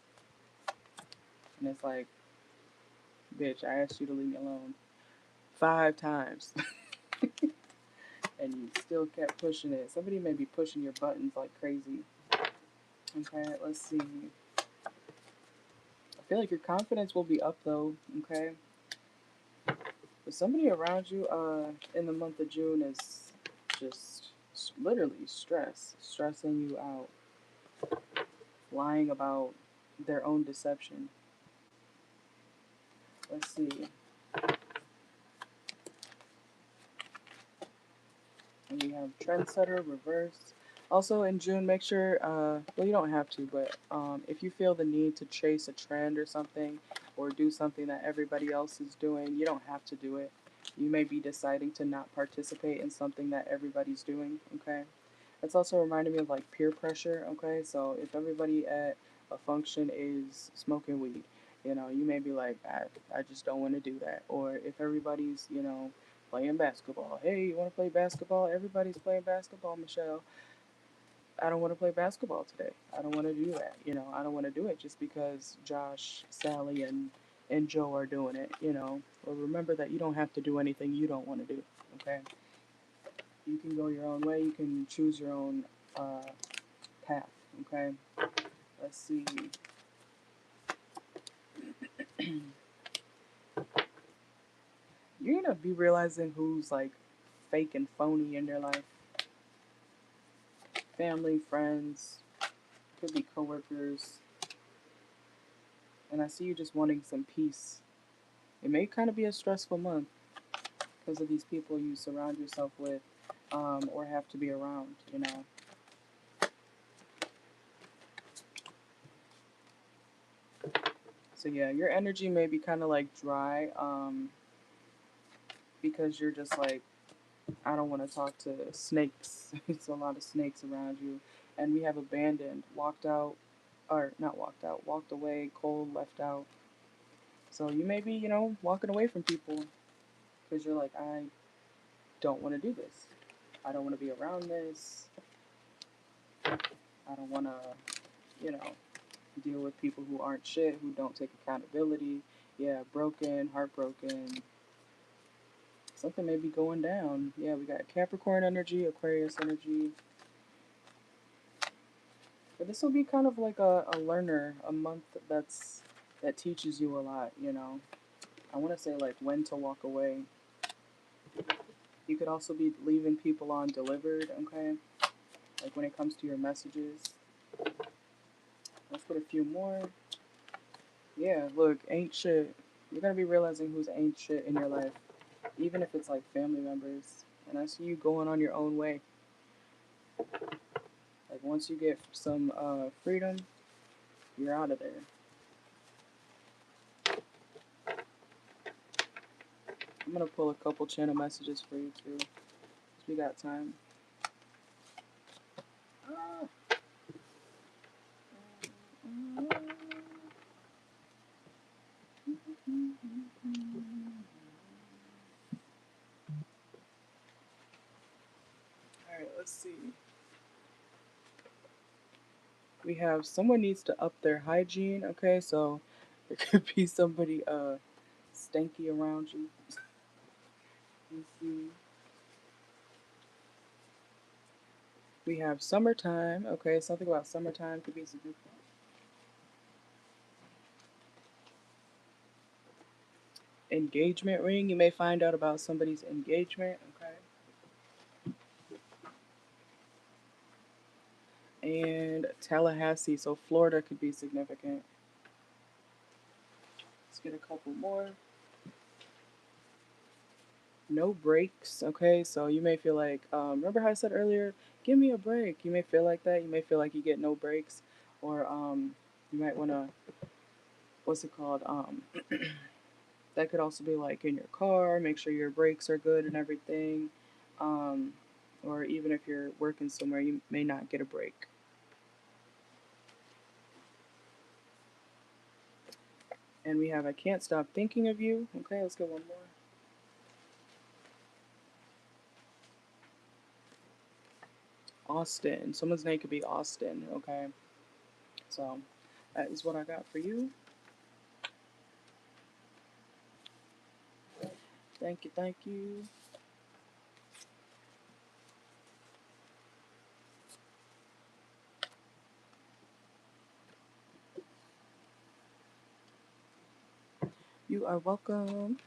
And it's like, bitch, I asked you to leave me alone 5 times. And you still kept pushing it. Somebody may be pushing your buttons like crazy. Okay, let's see. I feel like your confidence will be up though, okay? But somebody around you in the month of June is just literally stressing you out, lying about their own deception. Let's see. And we have trendsetter, reverse. Also in June, make sure, well, you don't have to, but if you feel the need to chase a trend or something, or do something that everybody else is doing, you don't have to do it. You may be deciding to not participate in something that everybody's doing, okay? It's also reminding me of like peer pressure, okay? So if everybody at a function is smoking weed, you may be like, I just don't want to do that. Or if everybody's, playing basketball. Hey, you want to play basketball? Everybody's playing basketball, Michelle. I don't want to play basketball today. I don't want to do that. I don't want to do it just because Josh, Sally, and Joe are doing it. Well, remember that you don't have to do anything you don't want to do, okay? You can go your own way. You can choose your own path, okay? Let's see. You're going to be realizing who's like fake and phony in your life. Family, friends, could be coworkers. And I see you just wanting some peace. It may kind of be a stressful month because of these people you surround yourself with or have to be around. So yeah, your energy may be kind of like dry because you're just like, I don't want to talk to snakes. It's a lot of snakes around you. And we have abandoned, walked out, or not walked out, walked away, cold, left out. So you may be, walking away from people because you're like, I don't want to do this. I don't want to be around this. I don't want to, deal with people who aren't shit, who don't take accountability. Yeah, broken, heartbroken. Something may be going down. Yeah, we got Capricorn energy, Aquarius energy. But this will be kind of like a learner, a month that teaches you a lot, you know. I want to say like when to walk away. You could also be leaving people on delivered, okay? Like when it comes to your messages. Let's put a few more. Yeah, look, ain't shit. You're gonna be realizing who's ain't shit in your life, even if it's like family members. And I see you going on your own way. Like once you get some freedom, you're out of there. I'm gonna pull a couple channel messages for you too. 'Cause we got time. Ah. Alright, let's see. We have someone needs to up their hygiene, okay? So there could be somebody stanky around you. Let's see. We have summertime, okay? Something about summertime could be significant. Engagement ring, you may find out about somebody's engagement, okay? And Tallahassee, so Florida could be significant. Let's get a couple more. No breaks, okay? So you may feel like, remember how I said earlier, give me a break. You may feel like that. You may feel like you get no breaks. Or you might want to, what's it called? That could also be like in your car, make sure your brakes are good and everything. Um, or even if you're working somewhere, you may not get a break. And we have I can't stop thinking of you. Okay, let's get one more. Austin. Someone's name could be Austin, okay? So that is what I got for you. Thank you, thank you. You are welcome.